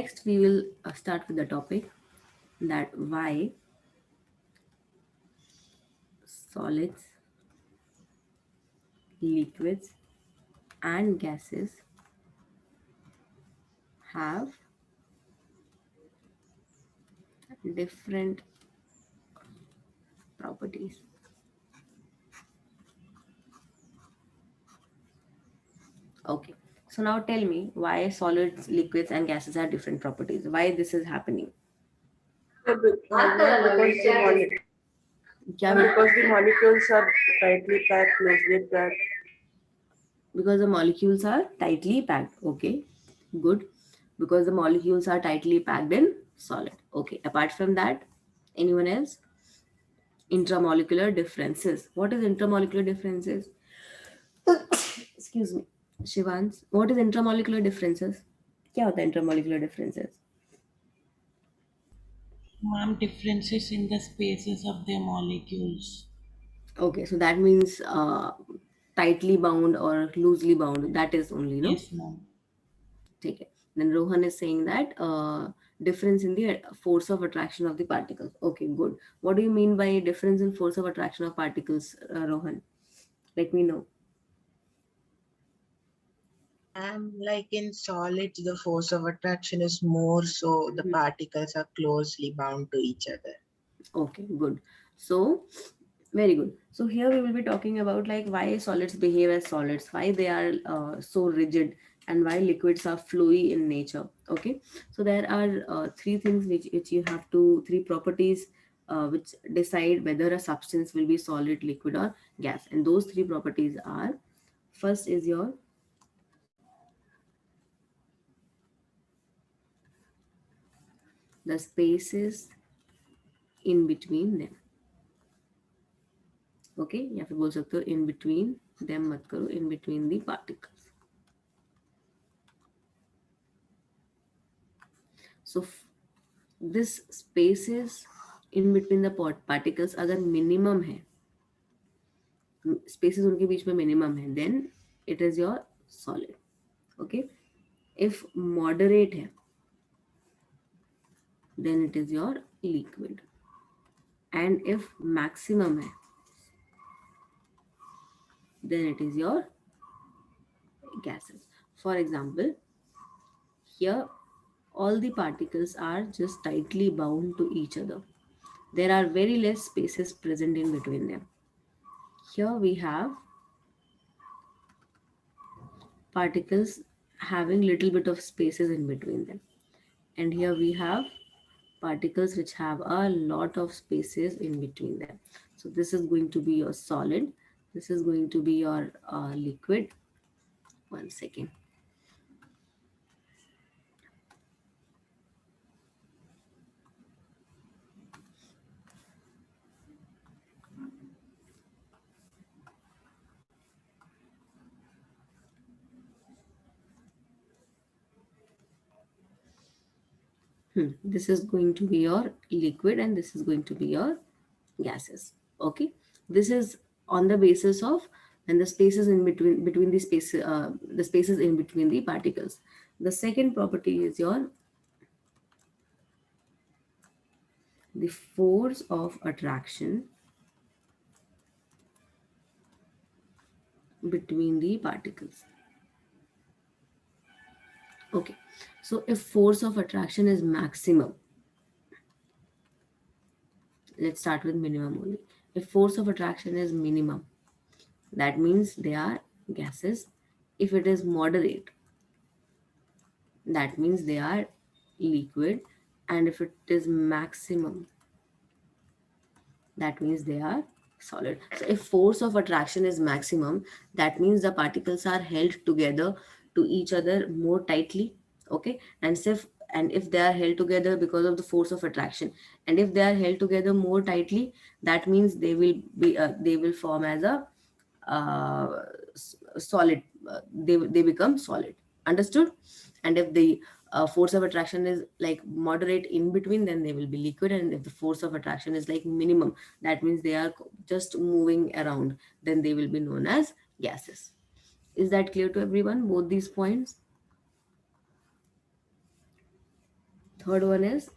Next, we will start with the topic that why solids, liquids, and gases have different properties. Okay, so now tell me why solids, liquids, and gases have different properties. Why this is happening? क्या Because the molecules are tightly packed, closely packed. because the molecules are tightly packed. Okay, good. Because the molecules are tightly packed in solid. Okay, apart from that, anyone else? Intramolecular differences. What is intramolecular differences? Excuse me, Shivans. What is intramolecular differences? क्या होता है intramolecular differences? Ma'am, differences in the spaces of the molecules. Okay, so that means tightly bound or loosely bound. That is only no. Yes, ma'am. Take it. Then Rohan is saying that difference in the force of attraction of the particles. Okay, good. What do you mean by difference in force of attraction of particles, Rohan? Let me know. Like in solids, the force of attraction is more, so the particles are closely bound to each other. Okay, good. So, very good. So here we will be talking about like why solids behave as solids, why they are so rigid, and why liquids are flowy in nature. Okay, so there are three things which you have to, three properties which decide whether a substance will be solid, liquid, or gas. And those three properties are, first is your the spaces in between them. Okay या फिर बोल सकते हो in between them मत करो, in between the particles. So this spaces in between the particles अगर minimum है, spaces उनके बीच में मिनिमम है, then it is your solid. Okay, if moderate है then it is your liquid, and if maximum है then it is your gases. For example, here all the particles are just tightly bound to each other. There are very less spaces present in between them. Here we have particles having little bit of spaces in between them. And here we have particles which have a lot of spaces in between them. So this is going to be your solid. This is going to be your liquid. One second. This is going to be your liquid and this is going to be your gases. Okay, this is on the basis of, and the spaces in between the spaces in between the particles. The second property is your the force of attraction between the particles. Okay, so if force of attraction is maximum, let's start with minimum only. If force of attraction is minimum, that means they are gases. If it is moderate, that means they are liquid. And if it is maximum, that means they are solid. So if force of attraction is maximum, that means the particles are held together to each other more tightly. Okay, and if they are held together because of the force of attraction, and if they are held together more tightly, that means they will form as a solid. They become solid. Understood? And if the force of attraction is like moderate in between, then they will be liquid. And if the force of attraction is like minimum, that means they are just moving around, then they will be known as gases. Is that clear to everyone, both these points? Third one is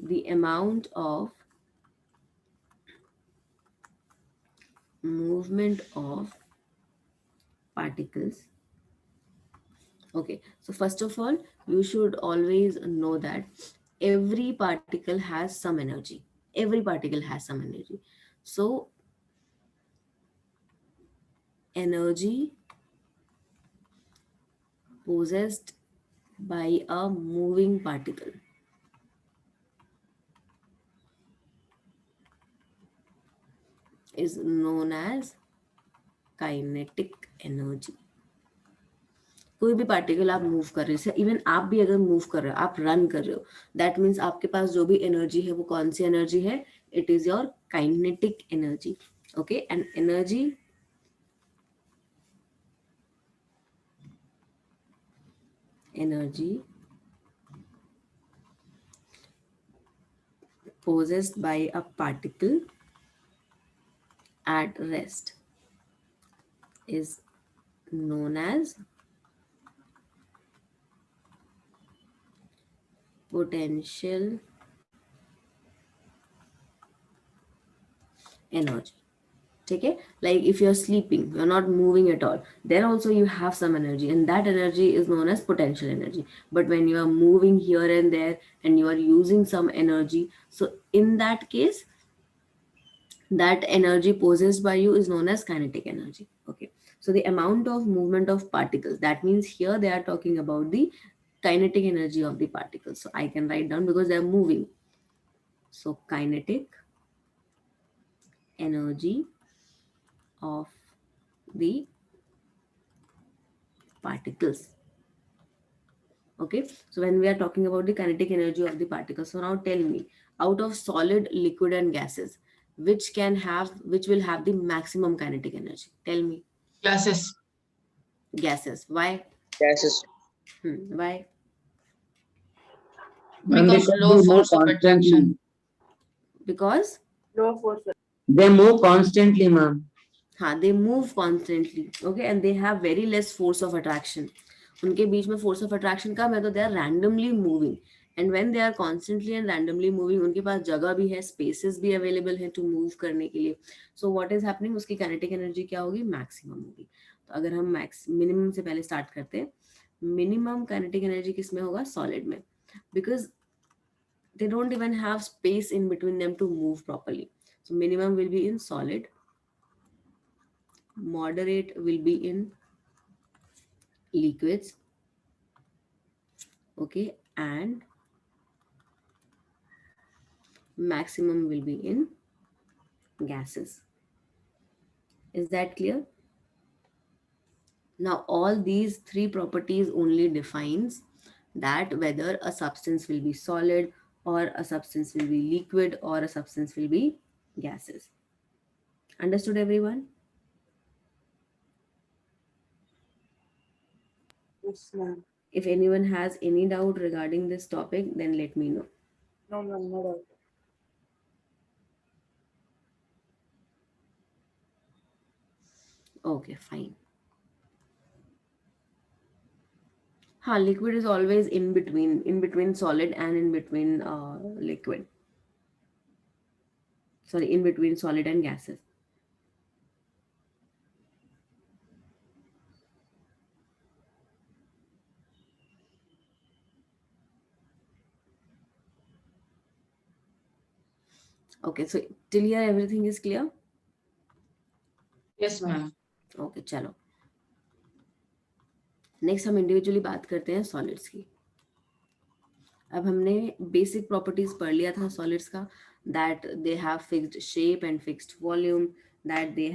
the amount of movement of particles. Okay, so first of all, you should always know that every particle has some energy. Every particle has some energy. So, energy possessed by a moving particle is known as kinetic energy. कोई भी particle आप move कर रहे हो, even आप भी अगर move कर रहे हो, आप रन कर रहे हो, दैट मीन्स आपके पास जो भी एनर्जी है वो कौन सी एनर्जी है? It is your kinetic energy. Okay, and energy possessed by a particle at rest is known as potential energy. ठीक है, like if you're sleeping, you're not moving at all, there also you have some energy, and that energy is known as potential energy. But when you are moving here and there and you are using some energy, so in that case, that energy possessed by you is known as kinetic energy. Okay, so the amount of movement of particles, that means here they are talking about the kinetic energy of the particles. So I can write down because they are moving. So kinetic energy of the particles. Okay, so when we are talking about the kinetic energy of the particles, so now tell me, out of solid, liquid and gases, which will have the maximum kinetic energy? Tell me. Gases. Gases. Why? Gases. Why? Because Because low they move force of attraction. constantly. Because No force. They move constantly, ma'am. they move constantly. Okay, and they have very less force of attraction. उनके बीच में force of attraction कम है, तो they are randomly moving. And when they are constantly and randomly moving, उनके पास जगह भी है, spaces भी available है to move करने के लिए. So what is happening? उसकी kinetic energy क्या होगी? Maximum होगी. तो अगर हम minimum से पहले start करते हैं, minimum kinetic energy किस में होगा? Solid में. Because they don't even have space in between them to move properly. So minimum will be in solid, moderate will be in liquids, okay, and maximum will be in gases. Is that clear? Now all these three properties only defines that whether a substance will be solid or a substance will be liquid or a substance will be gases. Understood, everyone? Yes, ma'am. If anyone has any doubt regarding this topic, then let me know. No, ma'am, no doubt. Okay, fine. Liquid is always in between solid and in between liquid. Sorry, in between solid and gases. Okay, so till here everything is clear? Yes, ma'am. Okay, चलो. Next हम individually बात करते हैं solids की. अब हमने basic properties पढ़ लिया था सॉलिड्स का, that they have fixed shape and fixed volume, that they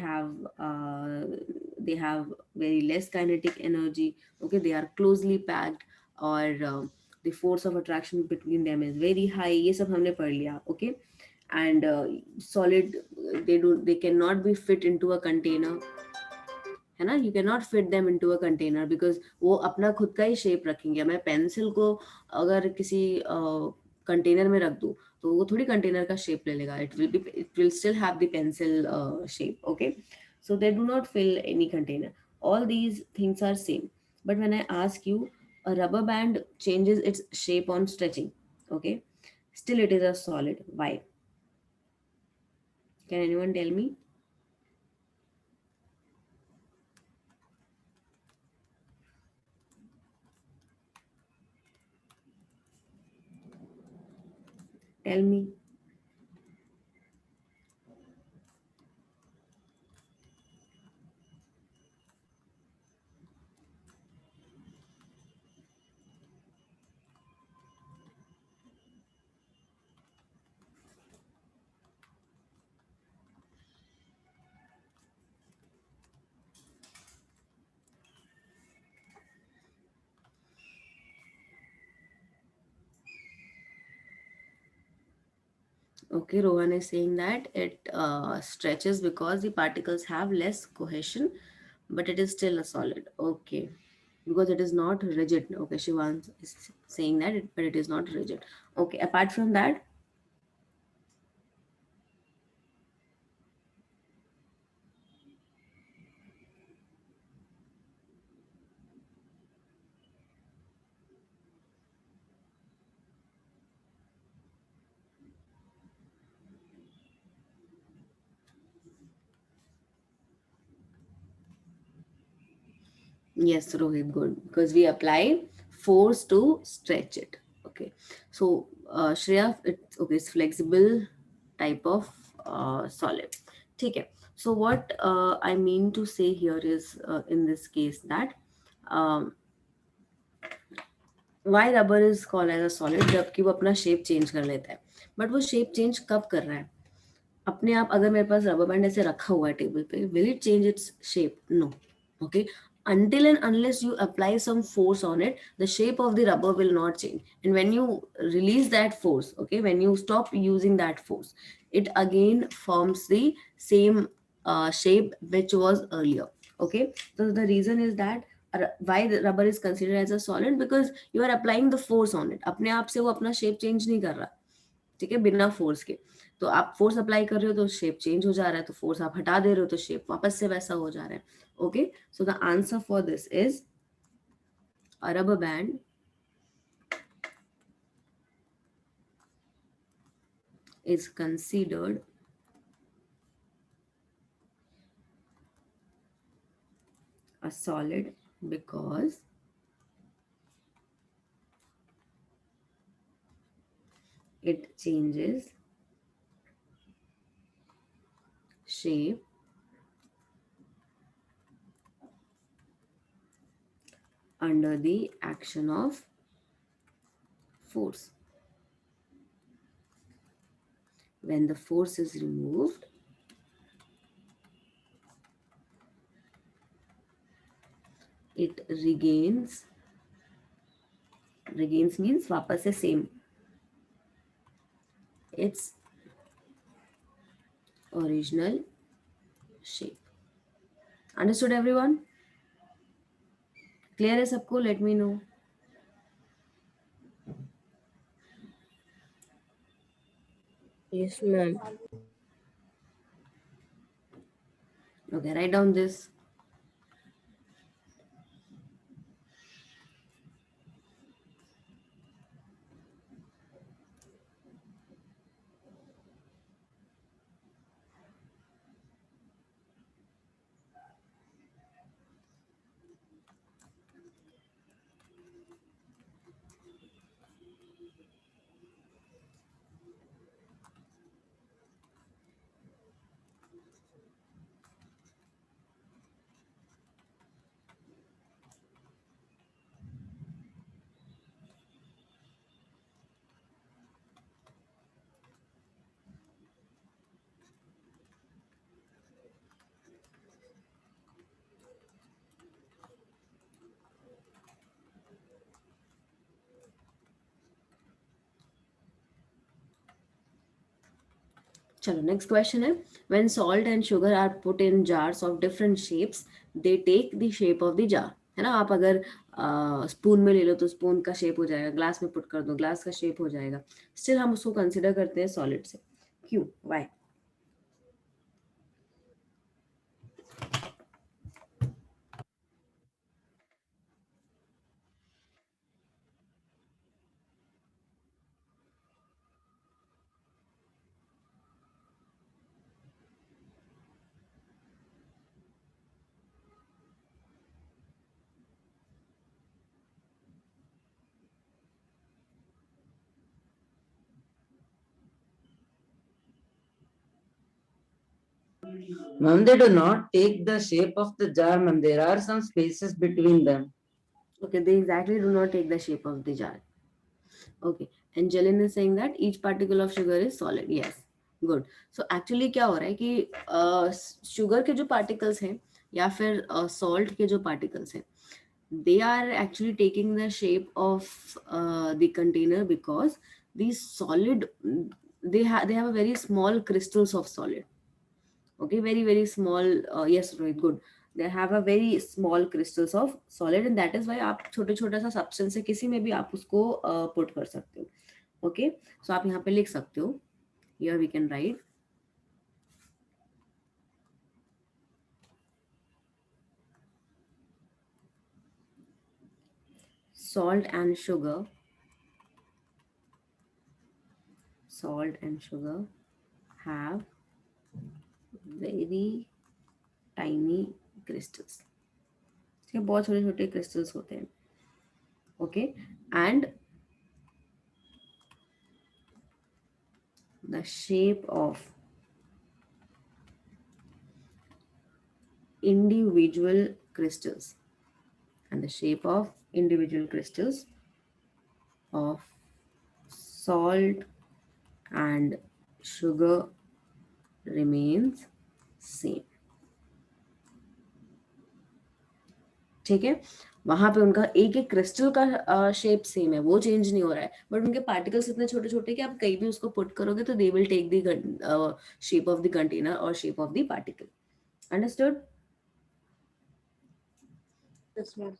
have very less kinetic energy. Okay, they are closely packed, और the force of attraction between them is very high. ये सब हमने पढ़ लिया. Okay, and solid, they cannot be fit into a container, है ना. You can not fit them into a container because वो अपना खुद का ही शेप रखेंगे. मैं पेंसिल को अगर किसी कंटेनर में रख दूं तो वो थोड़ी कंटेनर का शेप ले लेगा. It will still have the pencil shape. Okay, so they do not fill any container. All these things are same. But when I ask you, a rubber band changes its shape on stretching. Okay, still it is a solid. Why? Can anyone tell me? Tell me. Okay, Rohan is saying that it stretches because the particles have less cohesion, but it is still a solid. Okay, because it is not rigid. Okay, Shivan is saying that, but it is not rigid. Okay, apart from that, yes, Rohit, good. Because we apply force to stretch it. Okay. So, Shreya, it's okay, it's flexible type of solid. Take it. So, what I mean to say here is in this case that um, why rubber is called as a solid जबकि वो अपना shape change कर लेता है but वो shape change कब कर रहा है अपने आप अगर मेरे पास रबर बैंड ऐसे रखा हुआ है टेबल पे will it change its shape no okay until and unless you apply some force on it the shape of the rubber will not change and when you release that force okay when you stop using that force it again forms the same shape which was earlier okay so the reason is that why the rubber is considered as a solid because you are applying the force on it अपने आप से वो अपना shape change नहीं कर रहा ठीक है बिना फोर्स के तो आप फोर्स अप्लाई कर रहे हो तो शेप चेंज हो जा रहा है तो फोर्स आप हटा दे रहे हो तो शेप वापस से वैसा हो जा रहा है okay so the answer for this is a rubber band is considered a solid because it changes shape under the action of force. When the force is removed, it regains means वापस से same its original shape. Understood everyone? Clear है सबको? Let me know. Yes, ma'am. Okay, write down this. चलो next question है when salt and sugar are put in jars of different shapes they take the shape of the jar है ना आप अगर spoon में ले लो तो स्पून का शेप हो जाएगा ग्लास में पुट कर दो ग्लास का शेप हो जाएगा स्टिल हम उसको कंसिडर करते हैं सॉलिड से क्यों Y Ma'am, they do not take the shape of the jar, ma'am. There are some spaces between them. Okay, they exactly do not take the shape of the jar. Okay, and Jalen is saying that each particle of sugar is solid. Yes, good. So actually क्या हो रहा है कि sugar के जो particles हैं या फिर salt के जो particles हैं, they are actually taking the shape of the container because these solid they have a very small crystals of solid. Okay, very very small. Yes, right, good. They have a very small crystals of solid and that is why आप छोटे छोटा सा substance है किसी में भी आप उसको put कर सकते हो. Okay, so आप यहाँ पे लिख सकते हो. Here we can write salt and sugar. Salt and sugar have very tiny crystals. ठीक है, बहुत छोटे छोटे crystals होते हैं. Okay, and the shape of individual crystals and the shape of individual crystals of salt and sugar remains same. ठीक है, वहां पे उनका एक एक क्रिस्टल का शेप सेम है, वो चेंज नहीं हो रहा है, बट उनके पार्टिकल्स इतने छोटे छोटे कि आप कहीं भी उसको पुट करोगे तो they will take the shape of the container और shape of the particle. Understood? Yes, ma'am.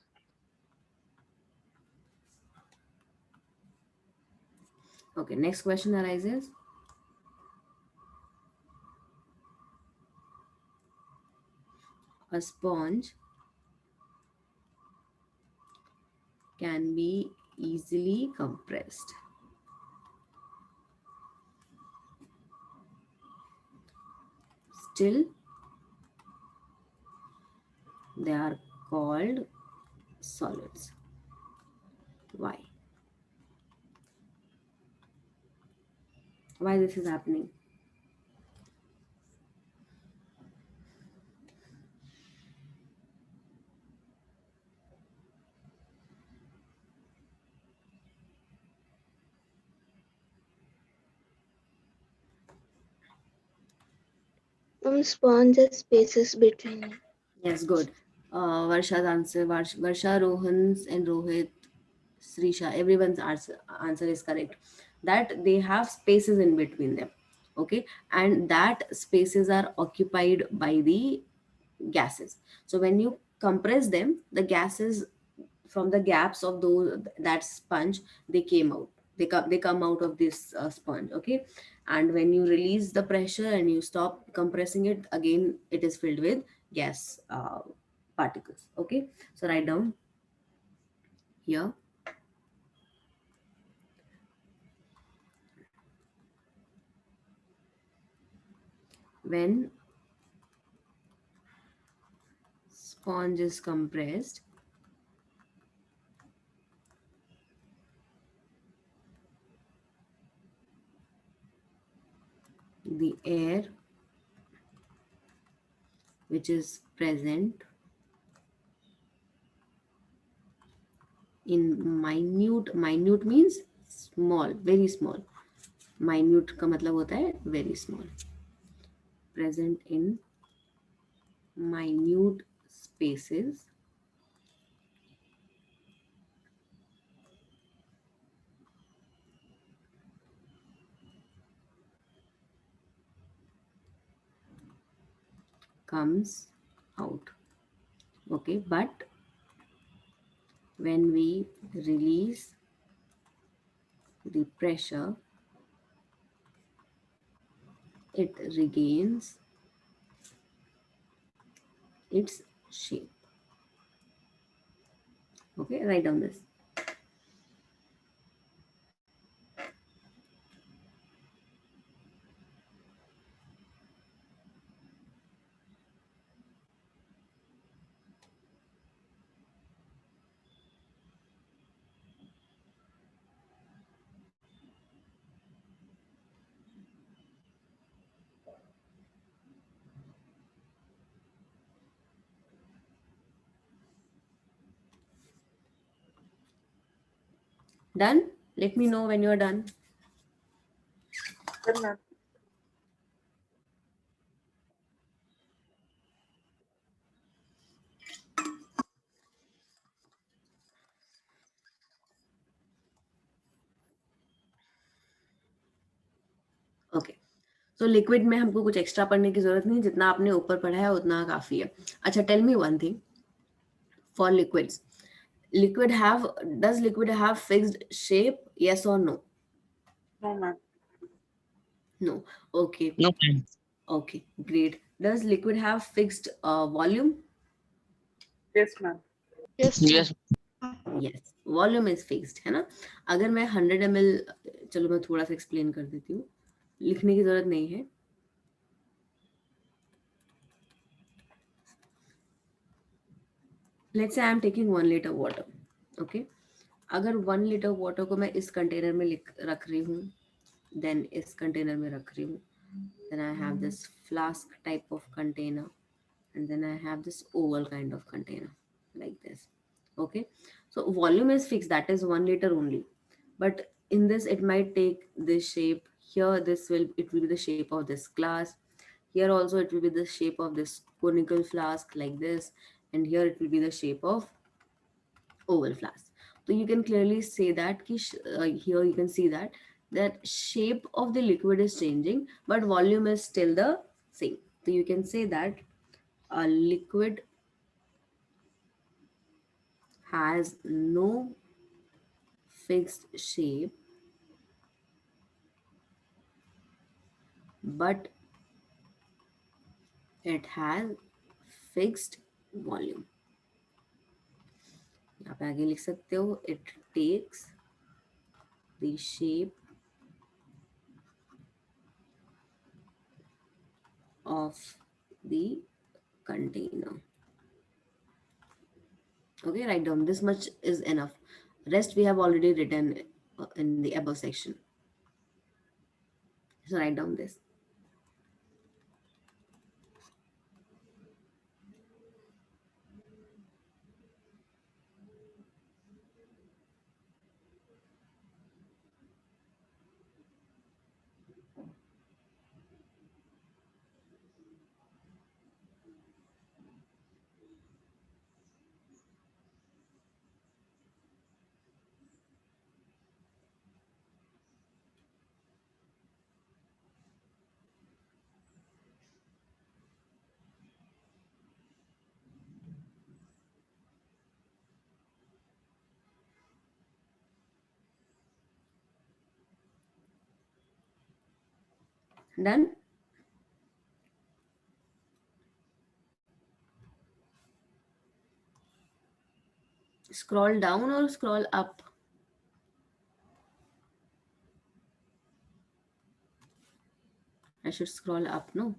Okay, next question arises. A sponge can be easily compressed. Still, they are called solids. Why? Why this is happening? Sponge has spaces between it. Yes, good. Varsha's answer, Varsha, Rohan's, and Rohit, Srisha, everyone's answer is correct. That they have spaces in between them. Okay, and that spaces are occupied by the gases. So when you compress them, the gases from the gaps of those that sponge they came out. They come out of this sponge. Okay, and when you release the pressure and you stop compressing it again, it is filled with gas particles. Okay, so write down here. When sponge is compressed, the air which is present in minute means small, very small. Minute का मतलब होता है very small. Present in minute spaces comes out. Okay, but when we release the pressure, it regains its shape. Okay, write down this. Done? Let me know when you're done. Done, ma'am. Okay, so liquid में हमको कुछ extra पढ़ने की जरूरत नहीं, जितना आपने ऊपर पढ़ा है उतना काफी है. अच्छा, tell me one thing. For liquids, does liquid have fixed shape? Yes or no? No, ma'am. No. Okay. No, ma'am. Okay, great. Does liquid have fixed volume? Yes, ma'am. Yes, Yes. Yes, volume is fixed है ना. अगर मैं 100 ml, चलो मैं थोड़ा सा explain कर देती हूँ, लिखने की जरूरत नहीं है. Let's say I am taking 1 liter water. Okay, अगर 1 liter वाटर को मैं इस कंटेनर में रख रही हूँ, देन इस कंटेनर में रख रही हूँ, then I have this flask type of container, and then I have this oval kind of container like this. Okay, so volume is fixed, that is 1 liter only, but in this it might take this shape. Here it will be the shape of this glass. Here also it will be the shape of this conical flask like this, and here it will be the shape of oval flask. So you can clearly say that here you can see that shape of the liquid is changing, but volume is still the same. So you can say that a liquid has no fixed shape, but it has fixed volume. यहाँ पे आगे लिख सकते हो, it takes the shape of the container. Okay, write down this much is enough. Rest we have already written in the above section. So write down this. Done? Scroll down or scroll up? I should scroll up, no?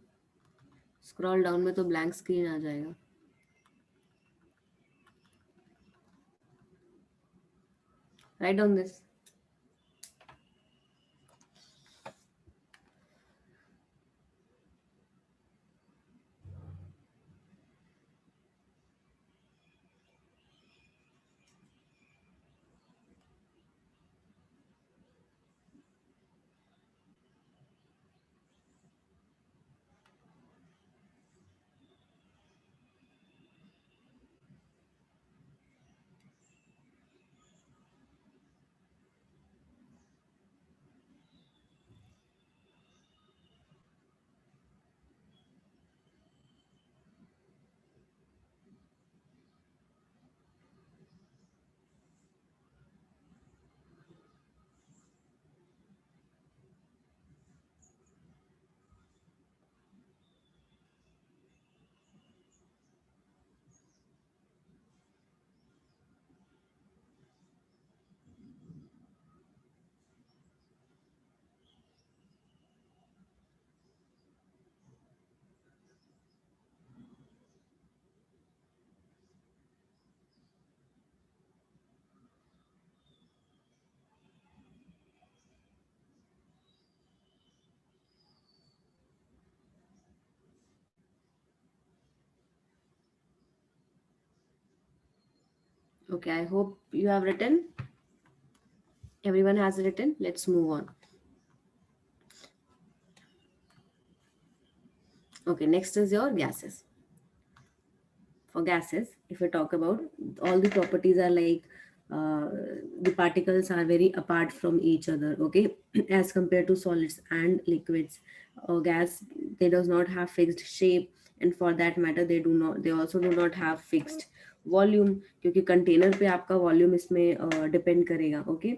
Scroll down में तो blank screen आ जाएगा. Write down this. Okay, I hope you have written. Everyone has written. Let's move on. Okay, next is your gases. For gases, if we talk about, all the properties are like, uh, the particles are very apart from each other, okay, as compared to solids and liquids. Gas, they does not have fixed shape, and for that matter they also do not have fixed volume, क्योंकि container पे आपका volume इसमें depend करेगा, okay.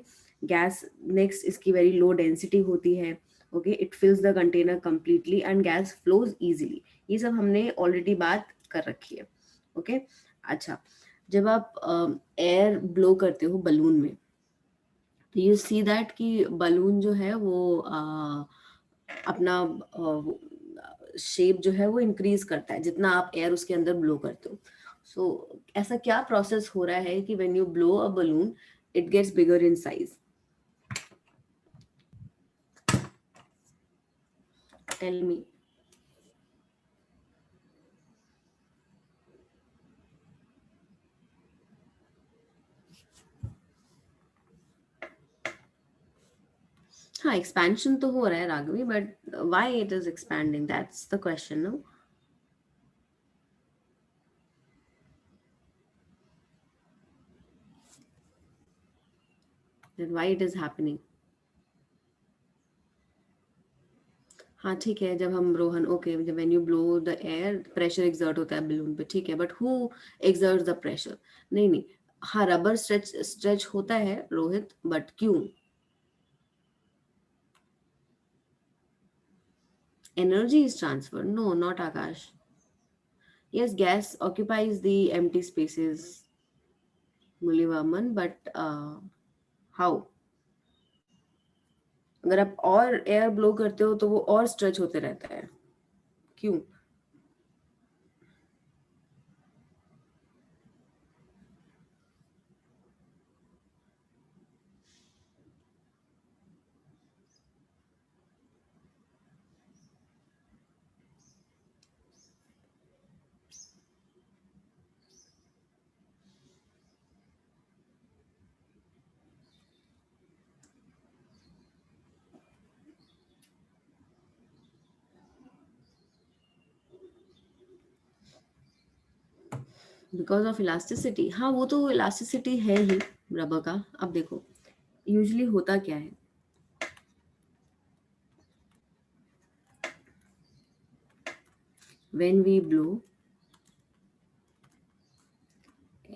Gas next, इसकी very low density होती है, okay. It फिल्स the container completely and gas flows easily. ये सब हमने ऑलरेडी बात कर रखी है, ओके. अच्छा, जब आप एयर ब्लो करते हो बलून में, तो यू सी दैट कि बलून जो है वो अपना शेप जो है वो इंक्रीज करता है जितना आप एयर उसके अंदर ब्लो करते हो. सो ऐसा क्या प्रोसेस हो रहा है कि when you blow a balloon it gets bigger in size? Tell me. हाँ, एक्सपेंशन तो हो रहा है Raghavi, but why it is expanding, that's the question, no? That why it is happening? हाँ ठीक है, जब हम रोहन, ओके, जब when you blow the air pressure exert होता है बलून पे, ठीक है, but who exerts the pressure? नहीं नहीं, हाँ रबर स्ट्रेच स्ट्रेच होता है रोहित, बट क्यों? Energy is transferred. No, not Akash. Yes, gas occupies the empty spaces, Mulivaman, but how? अगर आप और एयर ब्लो करते हो तो वो और स्ट्रेच होते रहता है, क्यों? Because of elasticity. हाँ, वो तो इलास्टिसिटी है ही रबर का. अब देखो यूजुअली होता क्या है, when we blow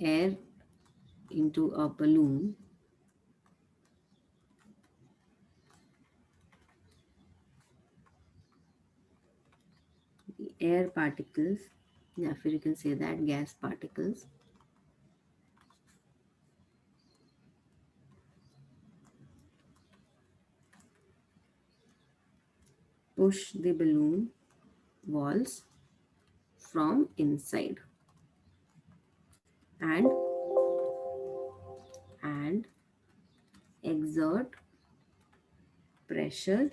air into a balloon, the air particles, या फिर you can say that gas particles, push the balloon walls from inside and exert pressure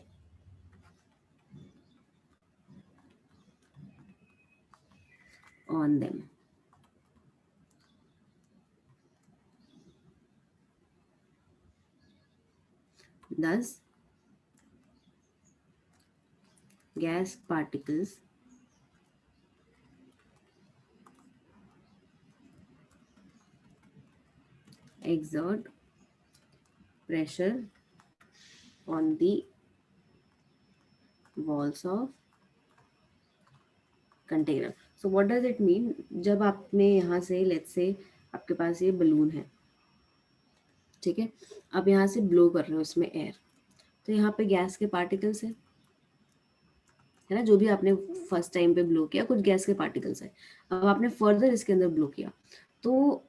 on them. Thus, gas particles exert pressure on the walls of container. So what does it mean? जब आपने यहाँ से, let's say आपके पास ये balloon है, ठीक है, आप यहाँ से ब्लो कर रहे हो इसमें एयर, तो यहाँ पे गैस के पार्टिकल्स है ना, जो भी आपने फर्स्ट टाइम पे ब्लो किया कुछ गैस के पार्टिकल्स है. अब आपने फर्दर इसके अंदर ब्लो किया तो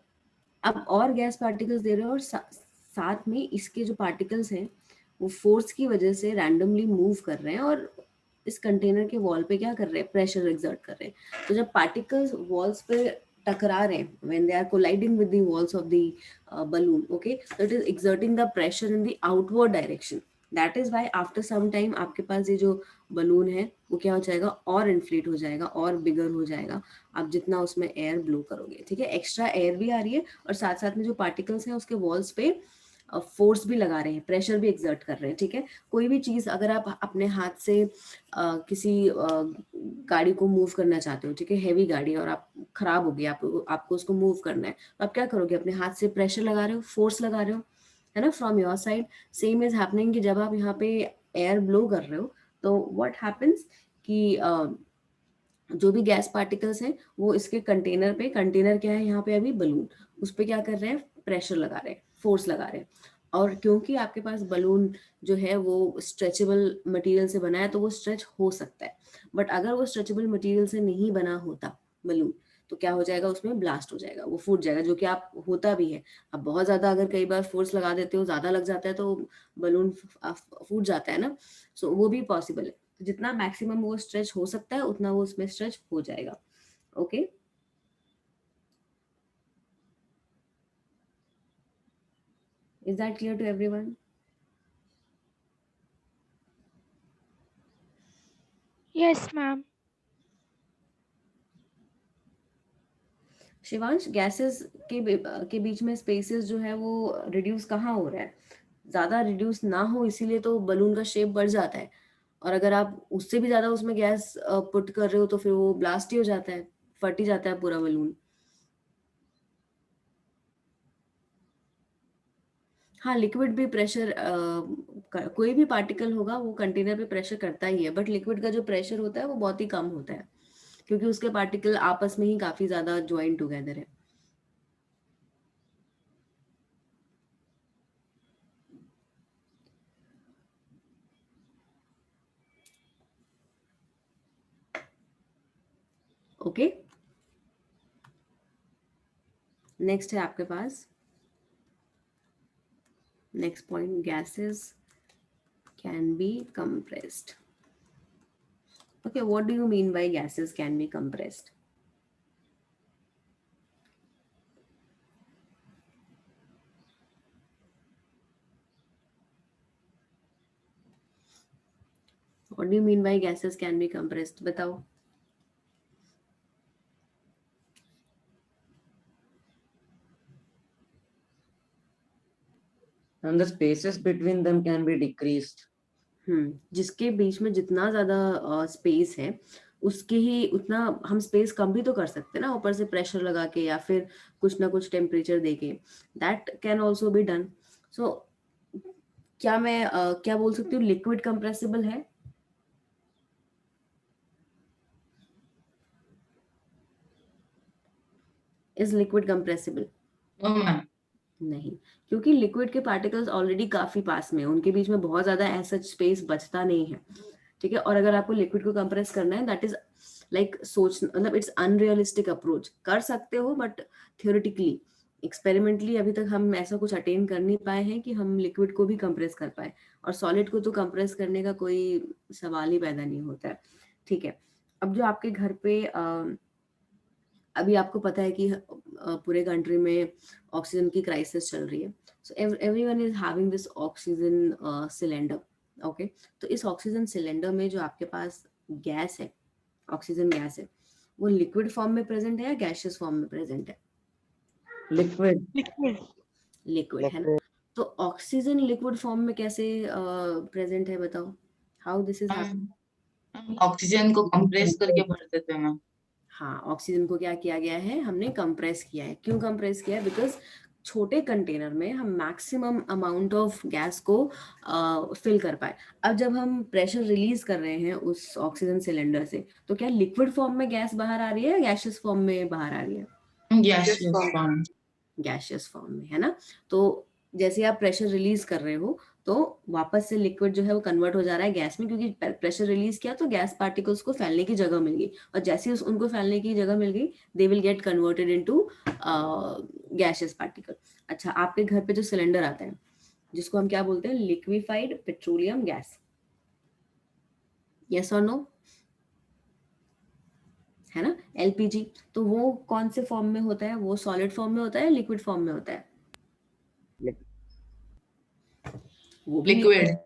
अब और गैस पार्टिकल्स दे रहे हो, और साथ में इसके जो पार्टिकल्स हैं वो फोर्स की वजह से रैंडमली मूव कर रहे हैं और इस कंटेनर के वॉल पे क्या कर रहे हैं, प्रेशर एक्सर्ट कर रहे हैं. तो जब पार्टिकल्स वॉल्स पे टकरा रहे हैं, when they are colliding with the walls of the balloon, okay, so it is exerting the pressure in the outward direction. That is why after some time आपके पास ये जो बलून है वो क्या हो जाएगा, और इन्फ्लेट हो जाएगा और बिगर हो जाएगा आप जितना उसमें एयर ब्लो करोगे, ठीक है. एक्स्ट्रा एयर भी आ रही है और साथ साथ में जो पार्टिकल्स हैं उसके वॉल्स पे फोर्स भी लगा रहे हैं, प्रेशर भी एक्सर्ट कर रहे हैं, ठीक है। कोई भी चीज अगर आप अपने हाथ से किसी गाड़ी को मूव करना चाहते हो, ठीक है, हैवी गाड़ी, और आप खराब हो गई, आपको उसको मूव करना है, तो आप क्या करोगे, अपने हाथ से प्रेशर लगा रहे हो, फोर्स लगा रहे हो, है ना, from your side. Same is happening कि जब आप यहाँ पे एयर ब्लो कर रहे हो तो व्हाट हैपन्स कि जो भी गैस पार्टिकल्स हैं वो इसके कंटेनर पे, कंटेनर क्या है यहाँ पे अभी, बलून, उस पे क्या कर रहे हैं, प्रेशर लगा रहे हैं, फोर्स लगा रहे हैं। और क्योंकि आपके पास बलून जो है वो स्ट्रेचेबल मटेरियल से बना है तो वो स्ट्रेच हो सकता है, बट अगर वो स्ट्रेचेबल मटेरियल से नहीं बना होता बलून, तो क्या हो जाएगा, उसमें ब्लास्ट हो जाएगा, वो फूट जाएगा, जो कि आप होता भी है। अब बहुत ज्यादा अगर कई बार फोर्स लगा देते हो, ज्यादा लग जाता है तो बलून फूट जाता है ना, सो वो भी पॉसिबल है। तो जितना मैक्सिमम वो स्ट्रेच हो सकता है उतना वो उसमें स्ट्रेच हो जाएगा। Okay, is that clear to everyone? Yes, ma'am. Shivansh, gases के बीच में स्पेसेस जो है वो रिड्यूस कहाँ हो रहा है, ज्यादा रिड्यूस ना हो इसीलिए तो बलून का शेप बढ़ जाता है, और अगर आप उससे भी ज्यादा उसमें गैस पुट कर रहे हो तो फिर वो ब्लास्ट ही हो जाता है, फट ही जाता है पूरा बलून। हाँ, लिक्विड भी प्रेशर, कोई भी पार्टिकल होगा वो कंटेनर पे प्रेशर करता ही है, बट लिक्विड का जो प्रेशर होता है वो बहुत ही कम होता है, क्योंकि उसके पार्टिकल आपस में ही काफी ज्यादा ज्वाइन टुगेदर है। ओके, नेक्स्ट है आपके पास, next point, gases can be compressed. Okay, what do you mean by gases can be compressed? What do you mean by gases can be compressed? बताओ। And the spaces between them can be decreased. जिसके बीच में जितना ज्यादा space है उसके ही उतना हम space कम भी तो कर सकते हैं ना, ऊपर से प्रेशर लगा के या फिर कुछ ना कुछ टेम्परेचर देके, that can also be done. So क्या मैं क्या बोल सकती हूँ, लिक्विड कंप्रेसिबल है? Is liquid compressible? No ma'am. नहीं, क्योंकि लिक्विड के पार्टिकल्स ऑलरेडी काफी पास में है, उनके बीच में बहुत ज्यादा ऐसा स्पेस बचता नहीं है, ठीक है। और अगर आपको लिक्विड को कंप्रेस करना है, दैट इज लाइक सोच, मतलब इट्स अनरियलिस्टिक अप्रोच, कर सकते हो बट थियोरेटिकली, एक्सपेरिमेंटली अभी तक हम ऐसा कुछ अटेन कर नहीं पाए हैं कि हम लिक्विड को भी कंप्रेस कर पाए, और सॉलिड को तो कंप्रेस करने का कोई सवाल ही पैदा नहीं होता है, ठीक है। अब जो आपके घर पे अभी आपको पता है कि पूरे कंट्री में ऑक्सीजन की क्राइसिस चल रही है, so everyone is having this oxygen cylinder, okay. तो इस ऑक्सीजन सिलेंडर में जो आपके पास गैस है, ऑक्सीजन गैस है, वो लिक्विड फॉर्म में प्रेजेंट है या गैसियस फॉर्म में प्रेजेंट है? Liquid. Liquid. लिक्विड है ना, तो ऑक्सीजन लिक्विड फॉर्म में कैसे प्रेजेंट है, बताओ, हाउ दिस इज हैपनिंग? हम ऑक्सीजन को कंप्रेस करके भर देते हैं मैम। हाँ, ऑक्सीजन को क्या किया गया है, हमने कंप्रेस किया है। क्यों कंप्रेस किया है? बिकॉज छोटे कंटेनर में हम मैक्सिमम अमाउंट ऑफ गैस को फिल कर पाए। अब जब हम प्रेशर रिलीज कर रहे हैं उस ऑक्सीजन सिलेंडर से, तो क्या लिक्विड फॉर्म में गैस बाहर आ रही है या गैसियस फॉर्म में बाहर आ रही है? Gaseous form. गैसियस फॉर्म में, है ना। तो जैसे आप प्रेशर रिलीज कर रहे हो तो वापस से लिक्विड जो है वो कन्वर्ट हो जा रहा है गैस में, क्योंकि प्रेशर रिलीज किया तो गैस पार्टिकल्स को फैलने की जगह मिल गई, और जैसे ही उनको फैलने की जगह मिल गई, they will get converted into gaseous particle. अच्छा, आपके घर पे जो सिलेंडर आता है जिसको हम क्या बोलते हैं, लिक्विफाइड पेट्रोलियम गैस, यस और नो, है ना, एलपीजी, तो वो कौन से फॉर्म में होता है, वो सॉलिड फॉर्म में होता है, लिक्विड फॉर्म में होता है? वो भी liquid. Liquid.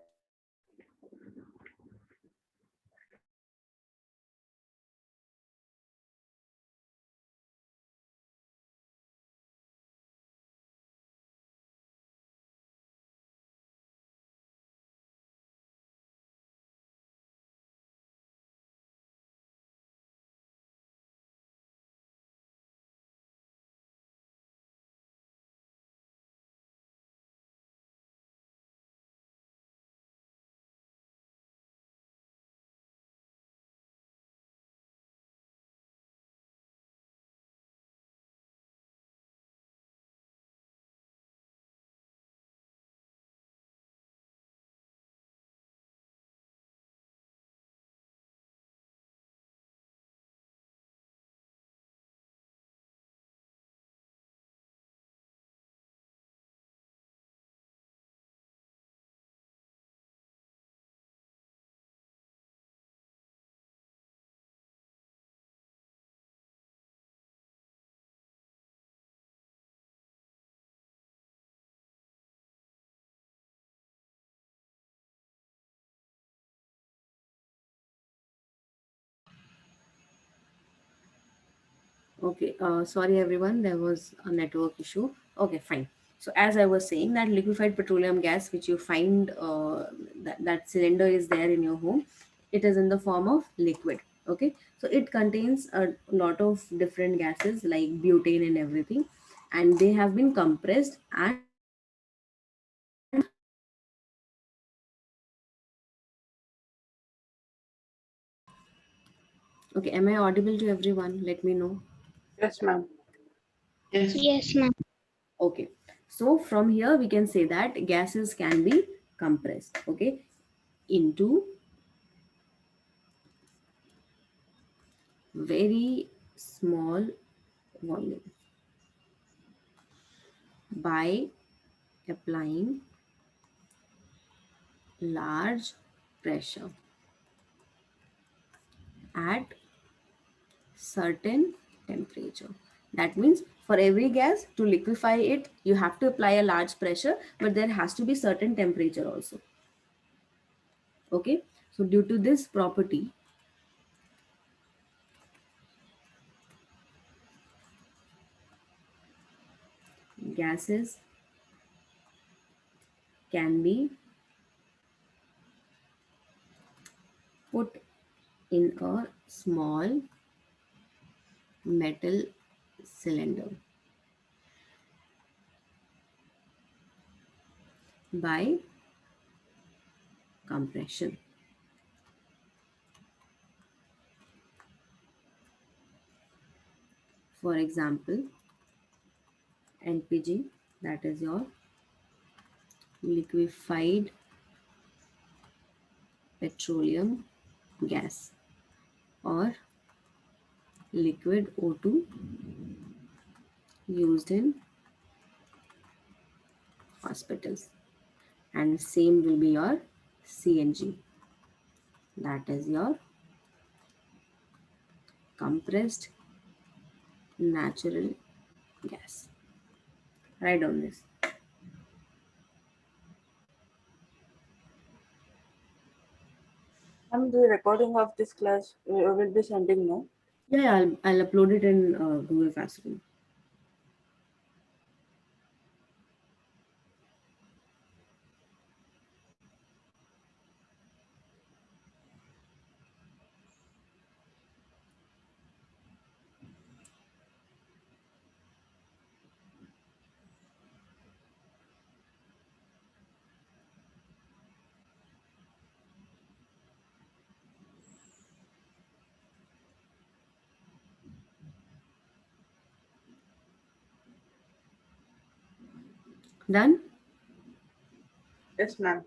Okay, sorry everyone, there was a network issue. Okay, fine. So as I was saying, that liquefied petroleum gas which you find, that cylinder is there in your home, it is in the form of liquid. Okay, so it contains a lot of different gases like butane and everything, and they have been compressed and okay, am I audible to everyone? Let me know. Yes, ma'am. Yes. Yes, ma'am. Okay, so from here we can say that gases can be compressed, okay, into very small volume by applying large pressure at certain temperature. That means for every gas to liquefy it, you have to apply a large pressure, but there has to be certain temperature also. Okay, so due to this property, gases can be put in a small metal cylinder by compression. For example, LPG, that is your liquefied petroleum gas, or liquid O2 used in hospitals. And same will be your CNG, that is your compressed natural gas. Write down this. And the recording of this class will be sending now. Yeah, I'll upload it in Google Classroom. Done? Yes, ma'am.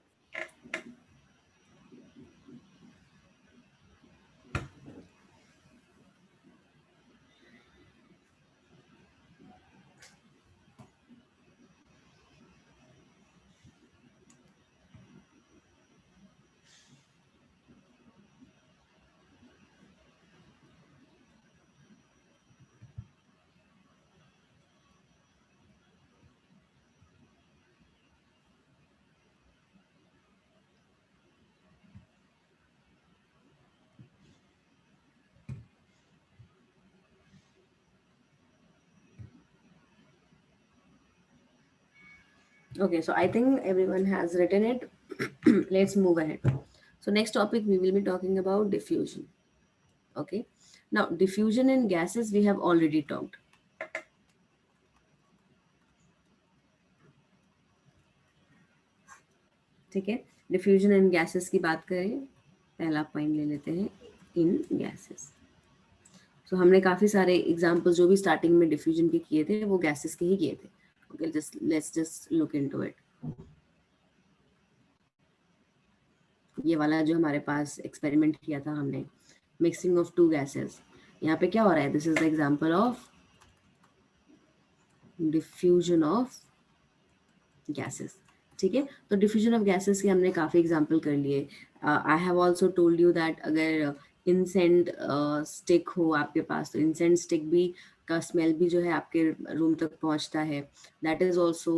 Okay, so I think everyone has written it. Let's move ahead. So next topic we will be talking about diffusion. Okay. Now diffusion in gases we have already talked. ठीक है, diffusion इन gases की बात करें, पहला point ले लेते हैं, इन gases. सो हमने काफ़ी सारे एग्जांपल्स जो भी स्टार्टिंग में डिफ्यूजन के किए थे वो गैसेस के ही किए थे. Okay, just let's just look into it. ये वाला जो हमारे पास एक्सपेरिमेंट किया था हमने, मिक्सिंग ऑफ टू गैसेस, यहाँ पे क्या हो रहा है? This is the example of diffusion of gases. ठीक है, तो डिफ्यूजन ऑफ गैसेस के हमने काफ़ी एग्जांपल कर लिए. I have also told you that अगर इंसेंट स्टिक हो आपके पास, तो इंसेंट स्टिक भी का स्मेल भी जो है आपके रूम तक पहुंचता है. That is also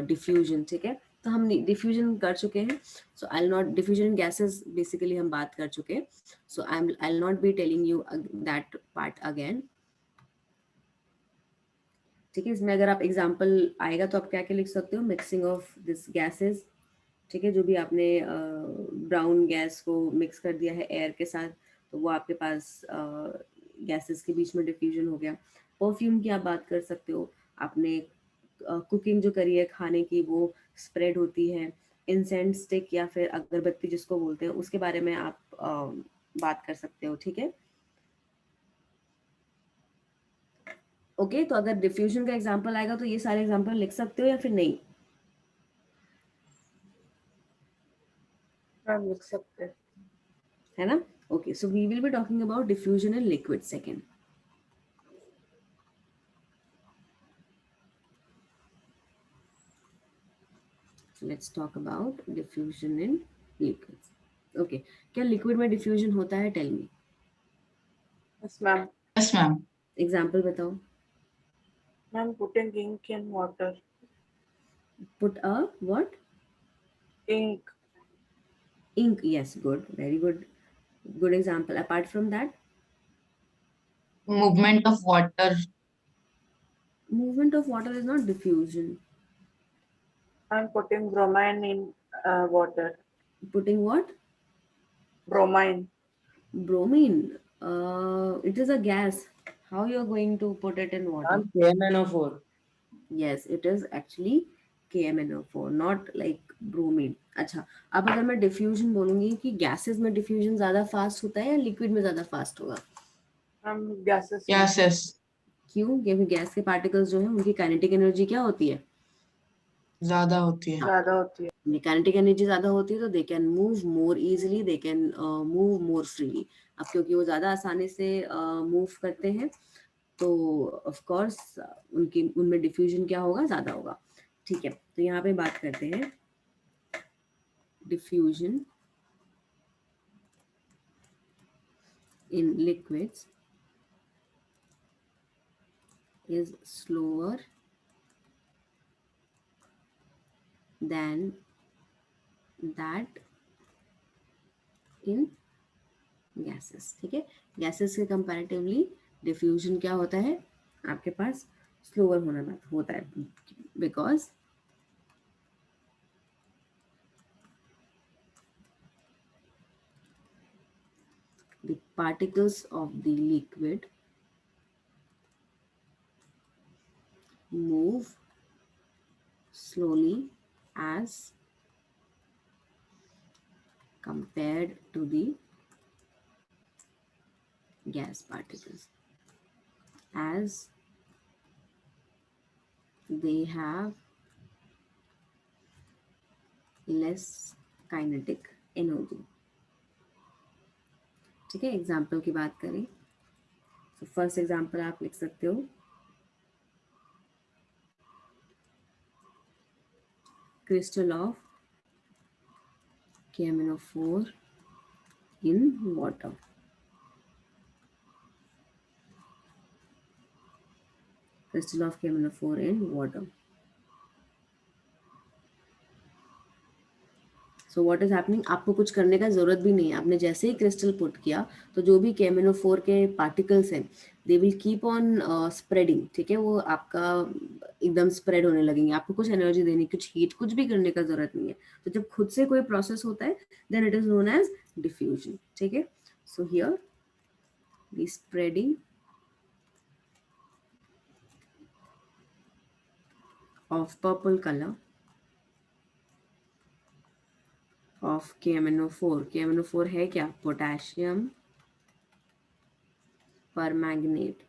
diffusion. ठीक है, तो हम डिफ्यूजन कर चुके हैं. So I not diffusion gases basically हम बात कर चुके हैं. So I not be telling you that part again. ठीक है, इसमें अगर आप एग्जाम्पल आएगा तो आप क्या क्या लिख सकते हो, मिक्सिंग ऑफ दिस गैसेस, ठीक है, जो भी आपने ब्राउन गैस को मिक्स कर दिया है एयर के साथ तो वो आपके पास गैसेस के बीच में डिफ्यूजन हो गया। परफ्यूम की आप बात कर सकते हो, आपने कुकिंग जो करी है खाने की वो स्प्रेड होती है। इंसेंस स्टिक या फिर अगरबत्ती जिसको बोलते हैं उसके बारे में आप बात कर सकते हो, ठीक है। ओके, तो अगर डिफ्यूजन का एग्जांपल आएगा तो ये सारे एग्जांपल लिख सकते हो या फिर नहीं? मैम लिख सकते हैं। है ना? Okay, so we will be talking about diffusion in liquid second. Let's talk about diffusion in liquids. Okay, क्या लिक्विड में डिफ्यूजन होता है? Tell me, Yes, ma'am. Yes ma'am. Example बताओ। Ma'am, putting ink in water. Put a what? Ink. Ink, yes, good, very good, good example. Apart from that, movement of water. movement of water is not diffusion. I'm putting bromine in water. Putting what? Bromine. Bromine. It is a gas. How you are going to put it in water? Ma'am, KMNO4. Yes, it is actually KMNO4, not like bromine. अच्छा, अब अगर मैं diffusion बोलूंगी कि gases में diffusion ज्यादा fast होता है या लिक्विड में ज्यादा फास्ट होगा? Ma'am, gases. गैसेस। क्यों? क्योंकि गैस के पार्टिकल्स जो है उनकी काइनेटिक एनर्जी क्या होती है? ज्यादा होती है। ज़्यादा होती है। काइनेटिक एनर्जी ज्यादा होती है तो they can move more easily, they can move more freely. अब क्योंकि वो ज्यादा आसानी से मूव करते हैं तो ऑफ कोर्स उनकी उनमें डिफ्यूजन क्या होगा? ज्यादा होगा। ठीक है, तो यहाँ पे बात करते हैं diffusion in liquids is slower then that in gases. ठीक है, गैसेस के कंपैरेटिवली डिफ्यूजन क्या होता है आपके पास? स्लोअर होता है because the particles of the liquid move slowly as compared to the gas particles, as they have less kinetic energy. ठीक है, एग्जाम्पल की बात करें तो फर्स्ट एग्जाम्पल आप लिख सकते हो, crystal of KMNO4 in water. Crystal of KMNO4 in water. So what is happening, आपको कुछ करने का जरूरत भी नहीं है। आपने जैसे ही क्रिस्टल पुट किया तो जो भी KMNO4 के पार्टिकल्स हैं they will keep on spreading. ठीक है, वो आपका एकदम स्प्रेड होने लगेंगे, आपको कुछ एनर्जी देने, कुछ हीट, कुछ भी करने का जरूरत नहीं है। तो जब खुद से कोई प्रोसेस होता है then it is known as diffusion. ठीक है, so here the spreading of purple colour of KMNO4. KMNO4 है क्या? Potassium permanganate.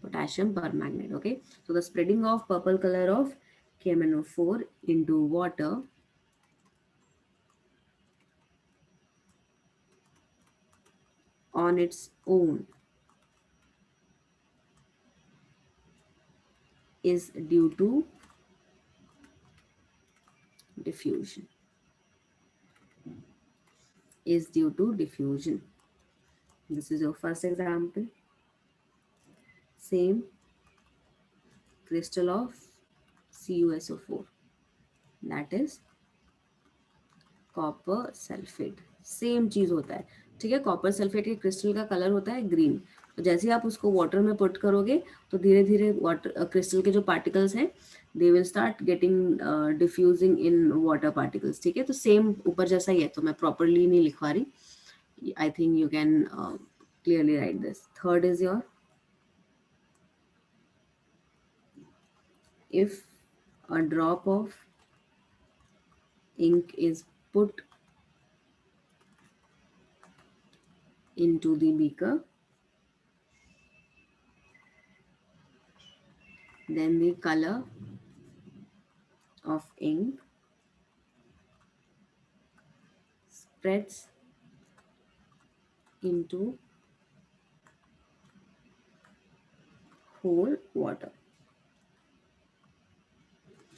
Potassium permanganate. Okay, so the spreading of purple color of KMNO4 into water on its own is due to diffusion. Is due to diffusion. This is your first example. Same crystal of CuSO4, that is copper sulphate, same चीज होता है। ठीक है। Copper sulphate के crystal का colour होता है green. तो जैसे ही आप उसको वाटर में पुट करोगे तो धीरे धीरे वाटर क्रिस्टल के जो पार्टिकल्स हैं they will start getting diffusing in water particles. ठीक है, तो सेम ऊपर जैसा ही है, तो मैं प्रॉपरली नहीं लिखवा रही। I think you can clearly right this. Third is your, if a drop of ink is put into the beaker, then the color of ink spreads into whole water.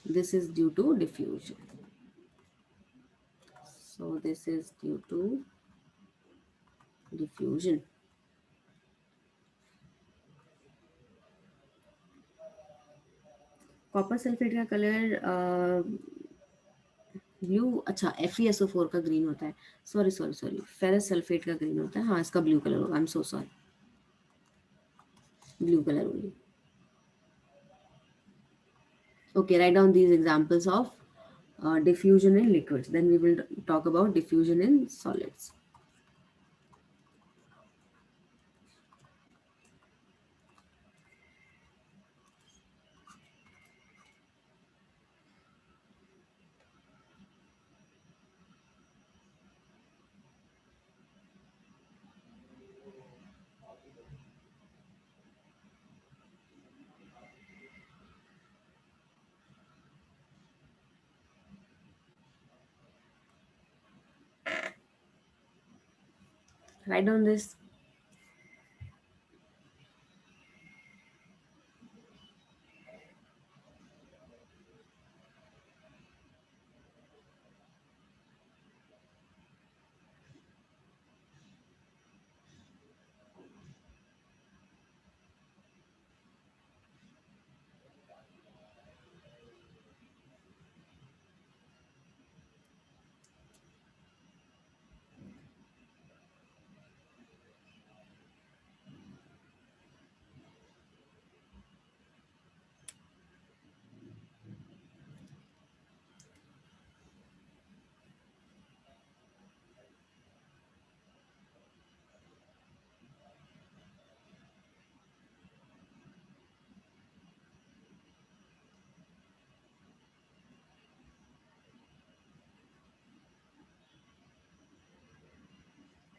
This is due to diffusion. So this is due to diffusion. Copper sulphate का colour blue, अच्छा FeSO4 का green होता है। Sorry sorry sorry, ferrous sulphate का green होता है। हाँ, इसका ब्लू कलर होगा। I am so sorry, blue colour only. Okay, write down these examples of diffusion in liquids. Then we will talk about diffusion in solids. Write down this.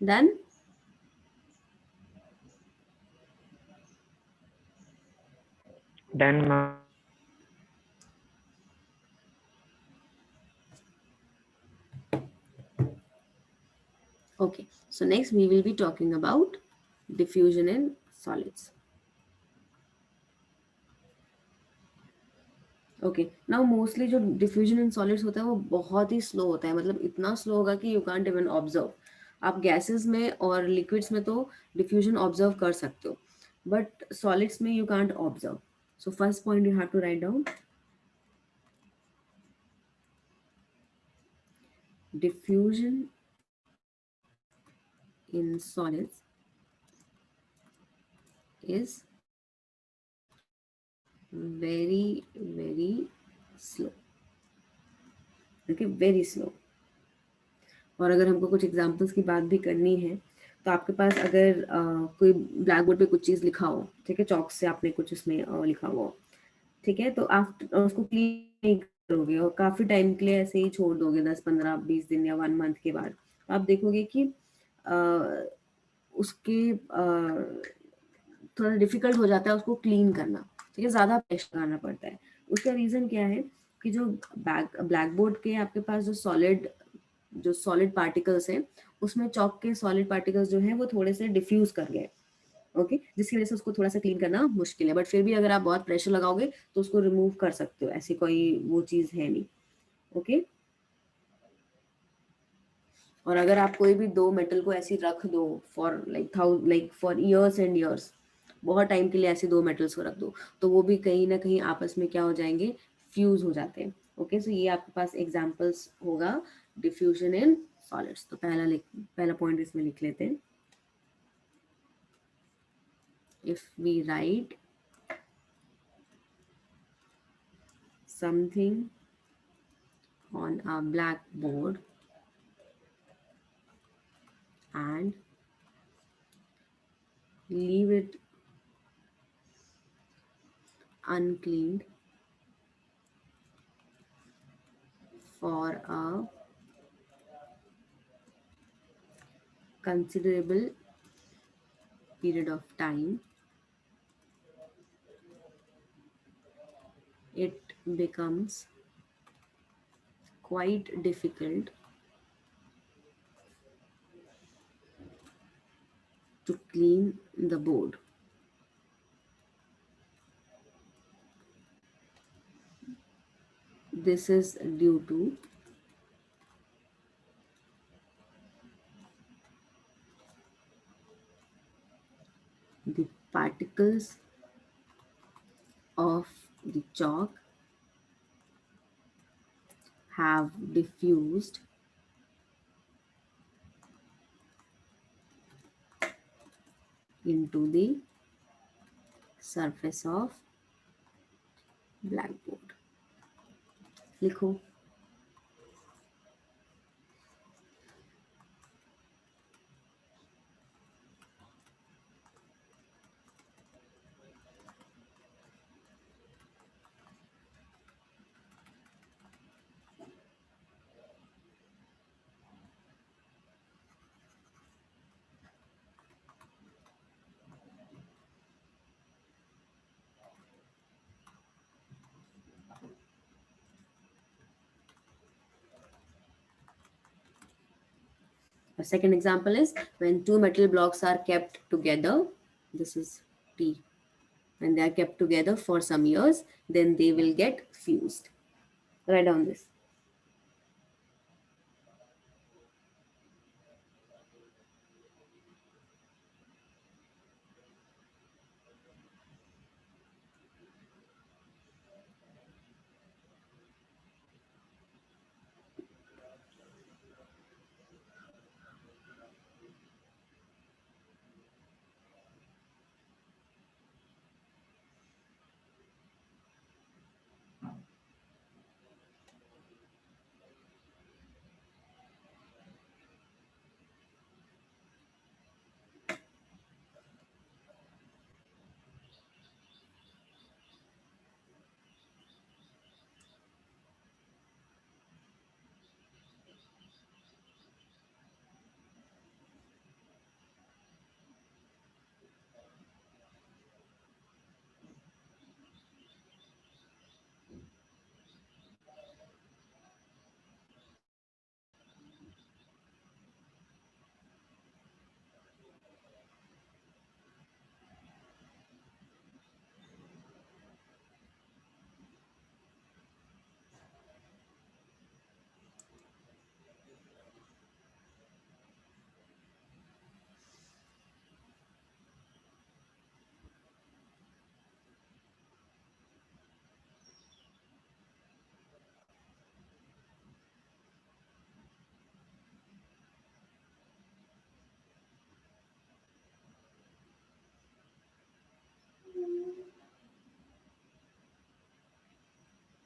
Done? Done, ma'am. Okay, so next we will be talking about diffusion in solids. Okay, now mostly जो diffusion in solids होता है वो बहुत ही slow होता है। मतलब इतना slow होगा कि यू कांट इवन ऑब्जर्व। आप गैसेस में और लिक्विड्स में तो डिफ्यूजन ऑब्जर्व कर सकते हो, बट सॉलिड्स में you can't observe. So first point you have to write down, diffusion in solids is very very slow. Okay, very slow. और अगर हमको कुछ एग्जांपल्स की बात भी करनी है तो आपके पास अगर कोई ब्लैक बोर्ड पे कुछ चीज़ लिखा हो, ठीक है, चौक से आपने कुछ उसमें लिखा हुआ हो, ठीक है, तो आप उसको क्लीन नहीं करोगे और काफ़ी टाइम के लिए ऐसे ही छोड़ दोगे, 10, 15, 20 दिन या 1 मंथ के बाद, तो आप देखोगे कि उसके थोड़ा डिफिकल्ट हो जाता है उसको क्लीन करना। ठीक है, ज़्यादा प्रेशर लगाना पड़ता है। उसका रीज़न क्या है कि जो ब्लैक बोर्ड के आपके पास जो सॉलिड पार्टिकल्स हैं उसमें चौक के सॉलिड पार्टिकल्स जो हैं वो थोड़े से डिफ्यूज कर गए। ओके, जिसकी वजह से उसको थोड़ा सा क्लीन करना मुश्किल है, बट फिर भी अगर आप बहुत प्रेशर लगाओगे तो उसको रिमूव कर सकते हो, ऐसी कोई वो चीज़ है नहीं। ओके, और अगर आप कोई भी दो मेटल को ऐसे रख दो for like for years and years, बहुत टाइम के लिए ऐसे दो मेटल्स को रख दो, तो वो भी कहीं ना कहीं आपस में क्या हो जाएंगे, फ्यूज हो जाते हैं। ओके, सो ये आपके पास एग्जांपल्स होगा डिफ्यूजन इन solids. तो पहला पॉइंट इसमें लिख लेते हैं. If we write something on a blackboard and leave it uncleaned for a considerable period of time, it becomes quite difficult to clean the board. This is due to the particles of the chalk have diffused into the surface of blackboard. लिखो. A second example is when two metal blocks are kept together. This is T. When they are kept together for some years, then they will get fused. Write down this.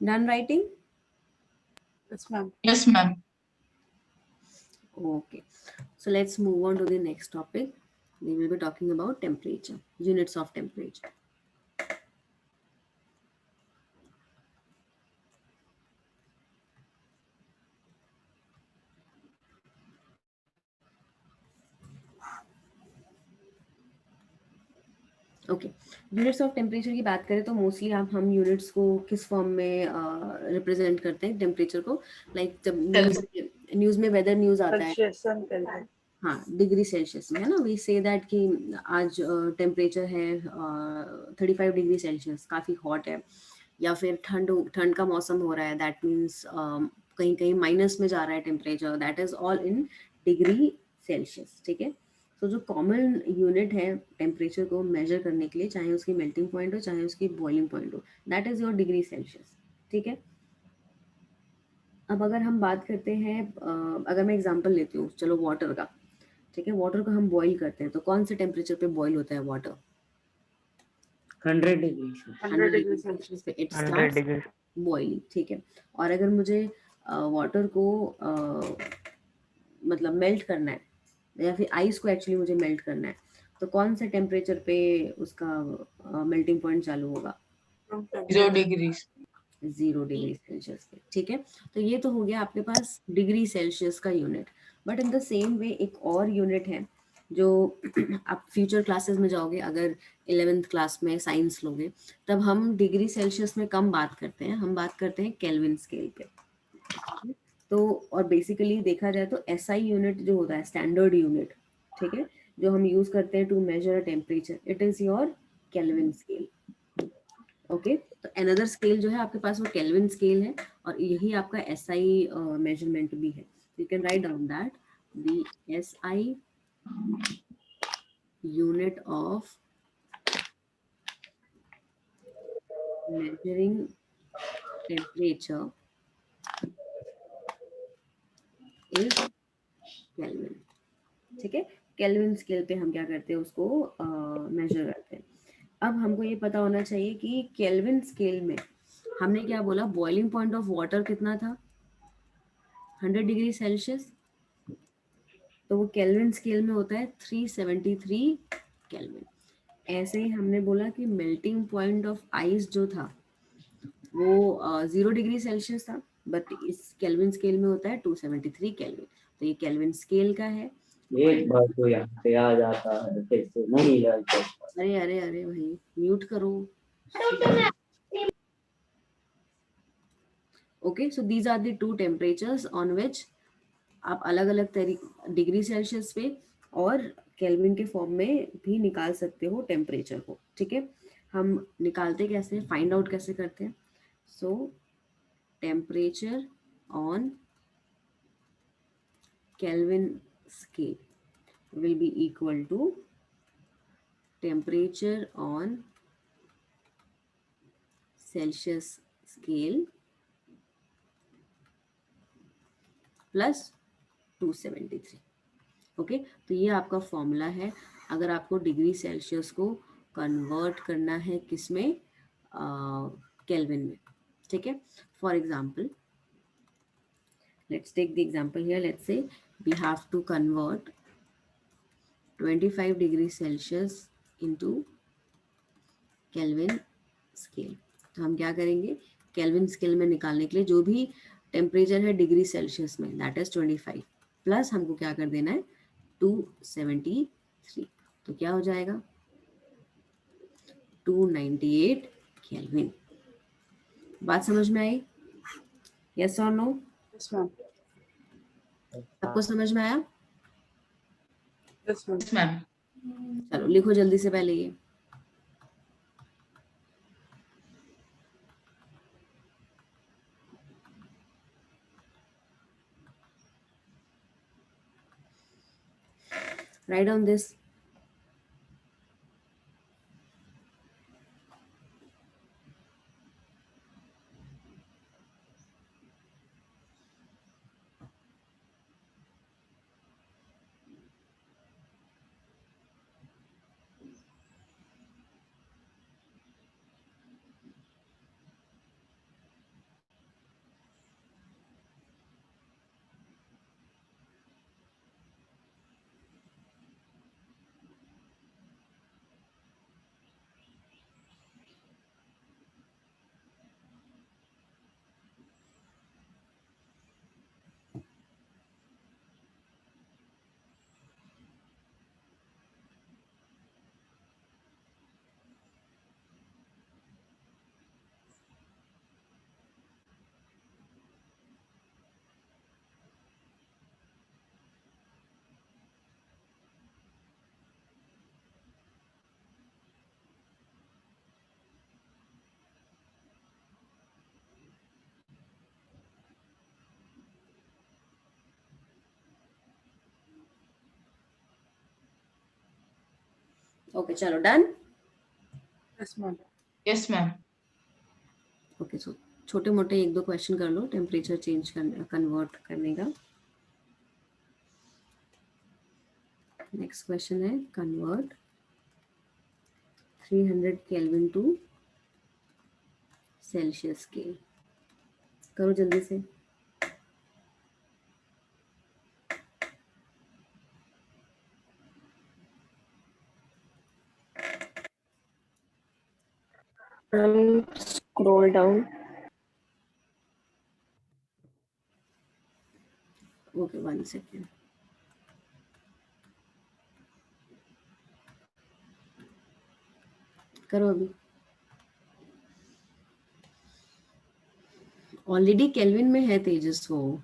Done writing? Yes, ma'am. Yes, ma'am. Okay. So let's move on to the next topic. We will be talking about temperature, units of temperature. Okay. Units of temperature की बात करें तो mostly हम units को किस form में represent करते हैं टेम्परेचर को, लाइक जब न्यूज़ में वेदर न्यूज़ आता है, Celsius and Kelvin. हाँ, डिग्री सेल्सियस में है ना, वी से दैट कि आज टेम्परेचर है 35 डिग्री सेल्सियस, काफ़ी हॉट है, या फिर ठंड का मौसम हो रहा है, दैट मीन्स कहीं कहीं माइनस में जा रहा है temperature, that is all in degree Celsius. ठीक है. तो जो कॉमन यूनिट है टेम्परेचर को मेजर करने के लिए, चाहे उसकी मेल्टिंग पॉइंट हो चाहे उसकी बॉइलिंग पॉइंट हो, that is your degree Celsius. ठीक है. अब अगर हम बात करते हैं, अगर मैं एग्जांपल लेती हूँ, चलो वाटर का, ठीक है, वाटर को हम बॉईल करते हैं तो कौन से टेम्परेचर पे बॉईल होता है वाटर? 100 degree 100 degree Celsius. पे इट 100 स्टार्ट्स डिग्री बॉइलिंग, ठीक है। और अगर मुझे वाटर को मतलब मेल्ट करना है, या फिर आइस को एक्चुअली मुझे मेल्ट करना है, तो कौन से टेम्परेचर पे उसका मेल्टिंग पॉइंट चालू होगा? 0 डिग्री। 0 डिग्री सेल्सियस पे, ठीक है। तो ये तो हो गया आपके पास डिग्री सेल्सियस का unit. But in the same way एक और यूनिट है जो आप फ्यूचर क्लासेस में जाओगे, अगर 11th क्लास में साइंस लोगे, तब हम डिग्री सेल्सियस में कम बात करते हैं, हम बात करते हैं केल्विन स्केल पे। तो और बेसिकली देखा जाए तो एसआई यूनिट जो होता है, स्टैंडर्ड यूनिट, ठीक है, जो हम यूज करते हैं to measure a temperature, it is your Kelvin scale. Okay, तो अनदर स्केल जो है आपके पास वो केल्विन स्केल है, और यही आपका एसआई मेजरमेंट भी है। You can write down that the SI unit of measuring temperature is Kelvin, ठीक है। केल्विन स्केल पे हम क्या करते हैं, उसको मेजर करते हैं। अब हमको ये पता होना चाहिए कि केल्विन स्केल में हमने क्या बोला, बॉइलिंग पॉइंट ऑफ वाटर कितना था? 100 डिग्री सेल्सियस। तो वो केल्विन स्केल में होता है 373 केल्विन। ऐसे ही हमने बोला कि मेल्टिंग पॉइंट ऑफ आइस जो था वो 0 डिग्री सेल्सियस था, बट इस केल्विन स्केल में होता है 273 केल्विन। तो ये केल्विन स्केल का है। एक बार तो यहाँ पे आ जाता है, कैसे नहीं लगता। अरे अरे अरे भाई म्यूट करो। Okay, so these are the two temperatures on which आप अलग अलग डिग्री सेल्सियस पे और केल्विन के फॉर्म में भी निकाल सकते हो टेम्परेचर को, ठीक है। हम निकालते कैसे, फाइंड आउट कैसे करते हैं? सो temperature on Kelvin scale will be equal to temperature on Celsius scale plus 273। Okay, तो ये आपका फॉर्मूला है अगर आपको डिग्री सेल्सियस को कन्वर्ट करना है किसमें, केल्विन में, ठीक है। For example, let's take the example here. Let's say we have to convert 25 degree Celsius into Kelvin scale. तो हम क्या करेंगे, केल्विन स्केल में निकालने के लिए जो भी टेम्परेचर है डिग्री सेल्सियस में, दैट इज 25, प्लस हमको क्या कर देना है 273। तो क्या हो जाएगा 298 केल्विन। बात समझ में आई? यस और नो? Yes, ma'am. सबको समझ में आया? Yes, ma'am. Yes, ma'am. चलो लिखो जल्दी से पहले ये। Write down this. ओके चलो done. Yes, ma'am. Yes, ma'am. Okay, so छोटे मोटे एक दो क्वेश्चन कर लो टेम्परेचर चेंज करने कन्वर्ट करने का। नेक्स्ट क्वेश्चन है convert 300 kelvin to Celsius scale. करो जल्दी से। Scroll down. Okay 1 second. करो अभी। ऑलरेडी केल्विन में है तेजस, वो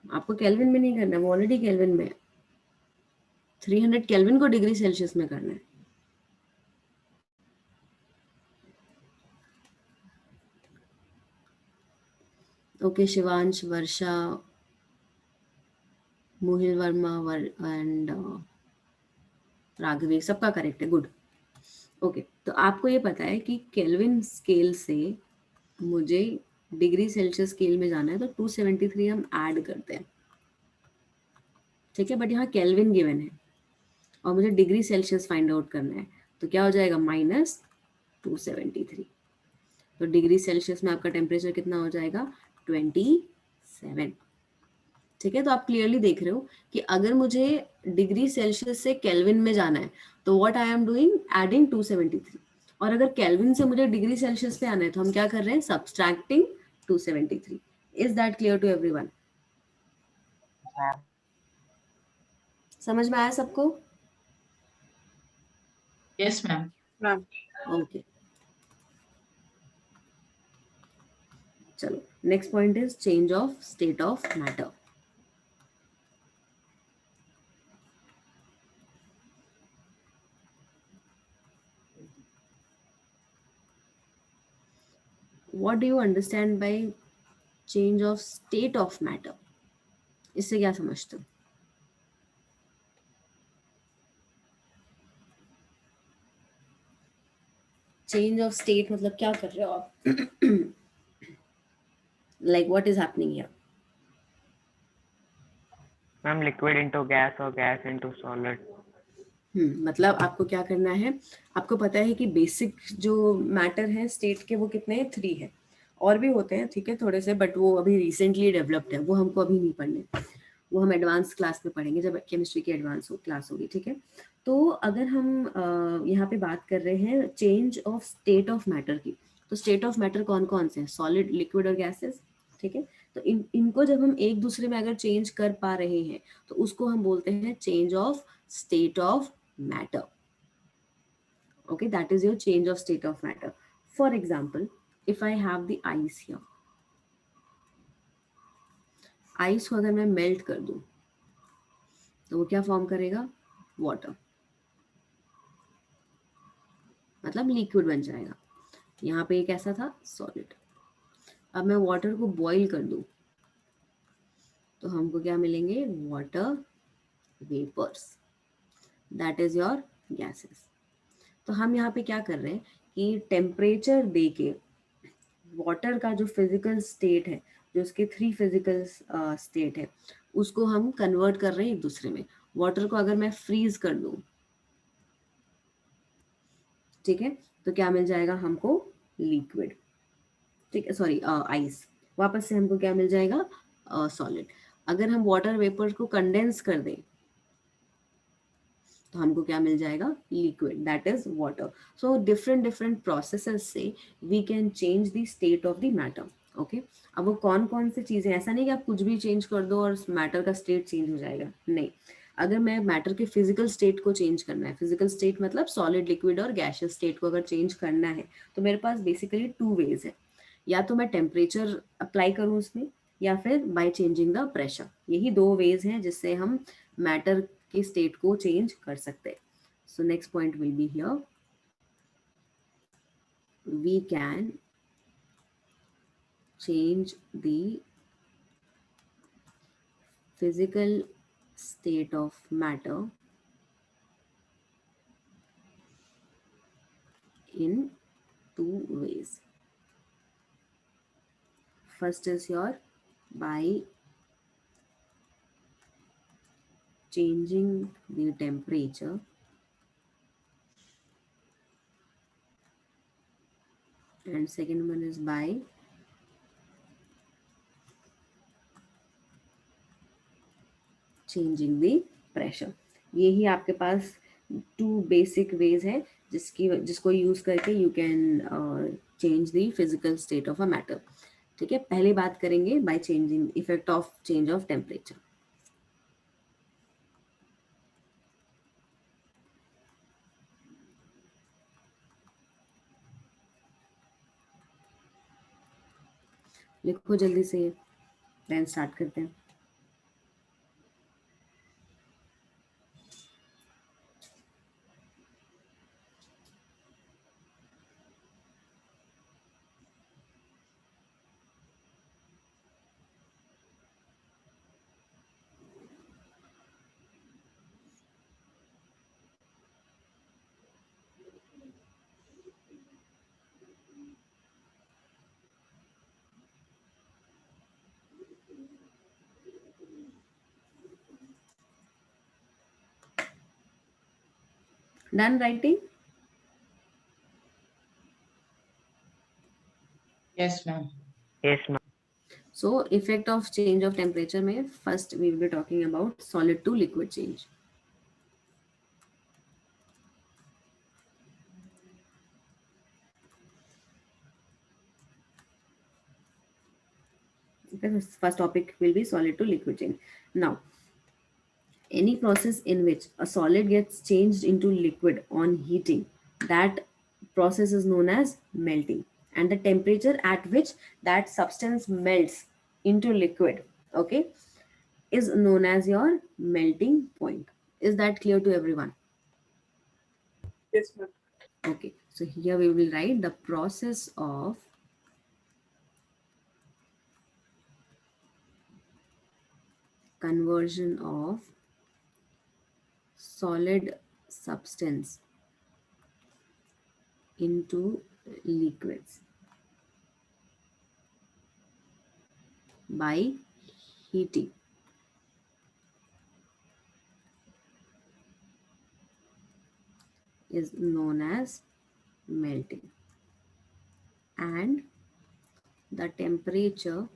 आपको केल्विन में नहीं करना है, वो ऑलरेडी केल्विन में है। 300 केल्विन को डिग्री सेल्सियस में करना है। Okay Shivansh, Varsha, Mohil Verma and Raghavi सबका करेक्ट है, गुड। ओके तो आपको ये पता है कि केल्विन स्केल से मुझे डिग्री सेल्सियस स्केल में जाना है तो 273 हम ऐड करते हैं, ठीक है। बट यहाँ केल्विन गिवन है और मुझे डिग्री सेल्सियस फाइंड आउट करना है, तो क्या हो जाएगा -273। तो डिग्री सेल्सियस में आपका टेम्परेचर कितना हो जाएगा 27, ठीक है। तो आप क्लियरली देख रहे हो कि अगर मुझे डिग्री सेल्सियस से केल्विन में जाना है तो what I am doing, adding 273। और अगर केल्विन से मुझे डिग्री सेल्सियस पे आना है तो हम क्या कर रहे हैं, subtracting 273। Is that clear to everyone? समझ में आया सबको? Yes ma'am. Ma'am. ओके चलो next point is change of state of matter. What do you understand by change of state of matter? इससे क्या समझते हो? चेंज ऑफ स्टेट मतलब क्या कर रहे हो आप? Like what is happening here? Ma'am liquid into gas और गैस इंटू सॉलिड। मतलब आपको क्या करना है, आपको पता है कि बेसिक जो मैटर है स्टेट के वो कितने हैं, 3 है। और भी होते हैं ठीक है थोड़े से, बट वो अभी रिसेंटली डेवलप्ड है, वो हमको अभी नहीं पढ़ने, वो हम एडवांस क्लास में पढ़ेंगे जब केमिस्ट्री की एडवांस क्लास होगी, ठीक है। तो अगर हम यहाँ पे बात कर रहे हैं change of state of matter की, तो स्टेट ऑफ मैटर कौन कौन से हैं, सॉलिड, लिक्विड और गैसेस, ठीक है। तो इनको जब हम एक दूसरे में अगर चेंज कर पा रहे हैं तो उसको हम बोलते हैं change of state of matter. Okay, that is your change of state of matter. For example, if I have the ice here, ice को अगर मैं मेल्ट कर दूं तो वो क्या फॉर्म करेगा, वाटर, मतलब लिक्विड बन जाएगा। यहाँ पे एक ऐसा था सॉलिड। अब मैं वाटर को बॉईल कर दूं तो हमको क्या मिलेंगे, water vapours, that is your gases. तो हम यहाँ पे क्या कर रहे हैं कि टेम्परेचर दे के वाटर का जो फिजिकल स्टेट है, जो उसके 3 फिजिकल स्टेट है, उसको हम कन्वर्ट कर रहे हैं एक दूसरे में। वाटर को अगर मैं फ्रीज कर दूं, ठीक है, तो क्या मिल जाएगा हमको, लिक्विड, ठीक है, सॉरी आइस। वापस से हमको क्या मिल जाएगा, सॉलिड। अगर हम वाटर वेपर को कंडेंस कर दें तो हमको क्या मिल जाएगा, liquid, that is water. So different different processes से we can change the state of the matter. Okay, अब वो कौन कौन सी चीजें, ऐसा नहीं कि आप कुछ भी चेंज कर दो और मैटर का स्टेट चेंज हो जाएगा, नहीं। अगर मैं मैटर के फिजिकल स्टेट को चेंज करना है, फिजिकल स्टेट मतलब सॉलिड, लिक्विड और गैसियस स्टेट को अगर चेंज करना है तो मेरे पास बेसिकली 2 वेज है। या तो मैं टेम्परेचर अप्लाई करूँ उसमें, या फिर बाय चेंजिंग द प्रेशर। यही 2 वेज हैं जिससे हम मैटर की स्टेट को चेंज कर सकते हैं। So next point will be here, we can change the physical state of matter in 2 ways. first is your by changing the temperature and second one is by changing the pressure. ये ही आपके पास to basic veg है जिसको use करके you can change the physical state of a matter. ठीक है, पहले बात करेंगे by changing effect of change of temperature. लिखो जल्दी से, देन स्टार्ट करते हैं. Done writing? Yes, ma'am. Yes, ma'am. So effect of change of temperature में first we will be talking about solid to liquid change. Okay, so first topic will be solid to liquid change. Now, any process in which a solid gets changed into liquid on heating, that process is known as melting. And the temperature at which that substance melts into liquid, okay, is known as your melting point. Is that clear to everyone? Yes, ma'am. Okay, so here we will write the process of conversion of solid substance into liquids by heating is known as melting, and the temperature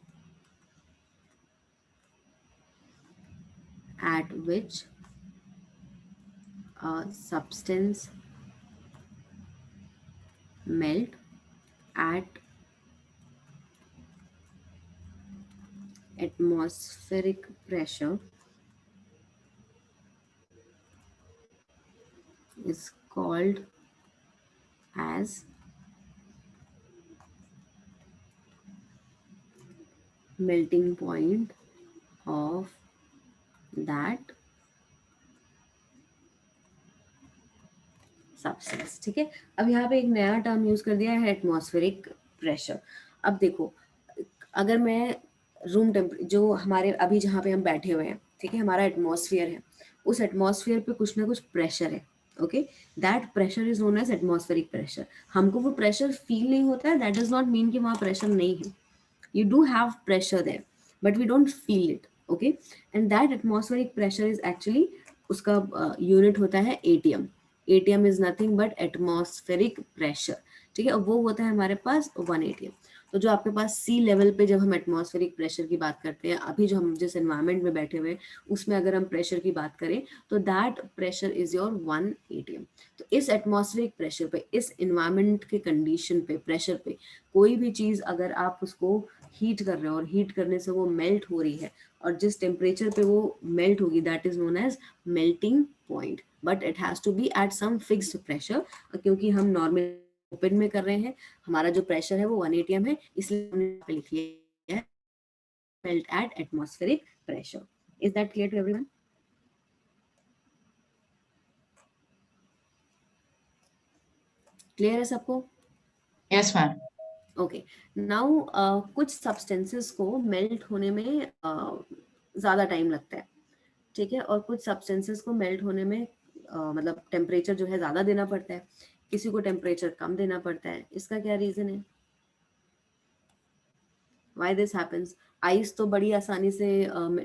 at which a substance melt at atmospheric pressure is called as melting point of that substance. ठीक है, अब यहाँ पे एक नया term use कर दिया है, एटमॉस्फेरिक प्रेशर. अब देखो, अगर मैं रूम टेम्परेचर जो हमारे अभी जहाँ पे हम बैठे हुए हैं, ठीक है, हमारा एटमॉस्फेयर है, उस एटमॉस्फेयर पे कुछ ना कुछ प्रेशर है. Okay, that pressure is known as atmospheric pressure. हमको वो प्रेशर फील नहीं होता है, दैट डज नॉट मीन कि वहाँ प्रेशर नहीं है. You do have pressure there, but we don't feel it. Okay, and that atmospheric pressure is actually उसका यूनिट होता है ATM. ATM is nothing but atmospheric pressure. ठीक है, और वो होता है हमारे पास 1 ATM. तो जो आपके पास सी लेवल पे जब हम एटमॉस्फेरिक प्रेशर की बात करते हैं, अभी जो हम जिस एनवायरमेंट में बैठे हुए हैं उसमें अगर हम प्रेशर की बात करें तो that pressure is your 1 ATM. तो इस एटमॉस्फेरिक प्रेशर पे, इस एनवायरमेंट के कंडीशन पे, प्रेशर पे कोई भी चीज अगर आप उसको हीट कर रहे हो और हीट करने से वो मेल्ट हो रही है और जिस टेम्परेचर पे वो मेल्ट होगी, that is known as melting point. But it has to be at some fixed pressure, क्योंकि हम नॉर्मल ओपन में कर रहे हैं, हमारा जो प्रेशर है वो 1 ATM है, इसलिए हमने यहाँ पे लिख लिया है melt at atmospheric pressure. Is that clear to everyone? Clear है सबको? Yes, ma'am. ओके, नाउ कुछ सब्सटेंसेस को मेल्ट होने में ज़्यादा टाइम लगता है. ठीक है, और कुछ सब्सटेंसेस को मेल्ट होने में मतलब टेम्परेचर जो है ज़्यादा देना पड़ता है, किसी को टेम्परेचर कम देना पड़ता है. इसका क्या रीज़न है? Why this happens? आइस तो बड़ी आसानी से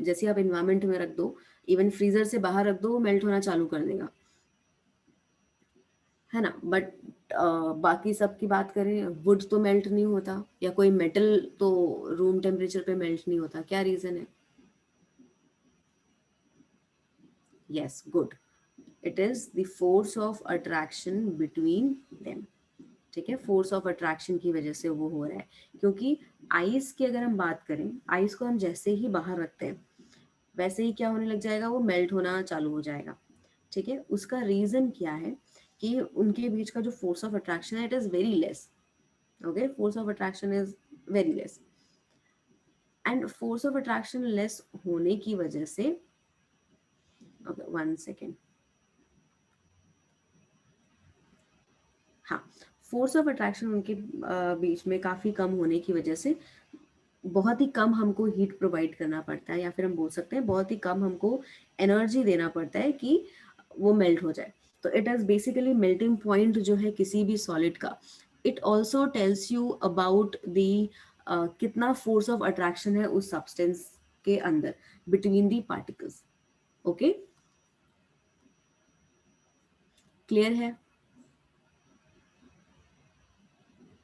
जैसे आप एनवायरमेंट में रख दो, इवन फ्रीजर से बाहर रख दो, वो मेल्ट होना चालू कर देगा, है ना। बट बाकी सब की बात करें, वुड तो मेल्ट नहीं होता, या कोई मेटल तो रूम टेम्परेचर पे मेल्ट नहीं होता। क्या रीजन है? Yes, good, it is the force of attraction between them. ठीक है, फोर्स ऑफ अट्रैक्शन की वजह से वो हो रहा है। क्योंकि आइस की अगर हम बात करें, आइस को हम जैसे ही बाहर रखते हैं वैसे ही क्या होने लग जाएगा, वो मेल्ट होना चालू हो जाएगा। ठीक है, उसका रीजन क्या है कि उनके बीच का जो फोर्स ऑफ अट्रैक्शन है, it is very less. Okay, force of attraction is very less, and force of attraction less होने की वजह से, ओके 1 सेकेंड, हाँ, फोर्स ऑफ अट्रैक्शन उनके बीच में काफी कम होने की वजह से बहुत ही कम हमको हीट प्रोवाइड करना पड़ता है, या फिर हम बोल सकते हैं बहुत ही कम हमको एनर्जी देना पड़ता है कि वो मेल्ट हो जाए। तो it is basically melting point जो है किसी भी सॉलिड का, it also tells you about the कितना फोर्स ऑफ अट्रैक्शन है उस सब्सटेंस के अंदर between the particles. Okay, clear है?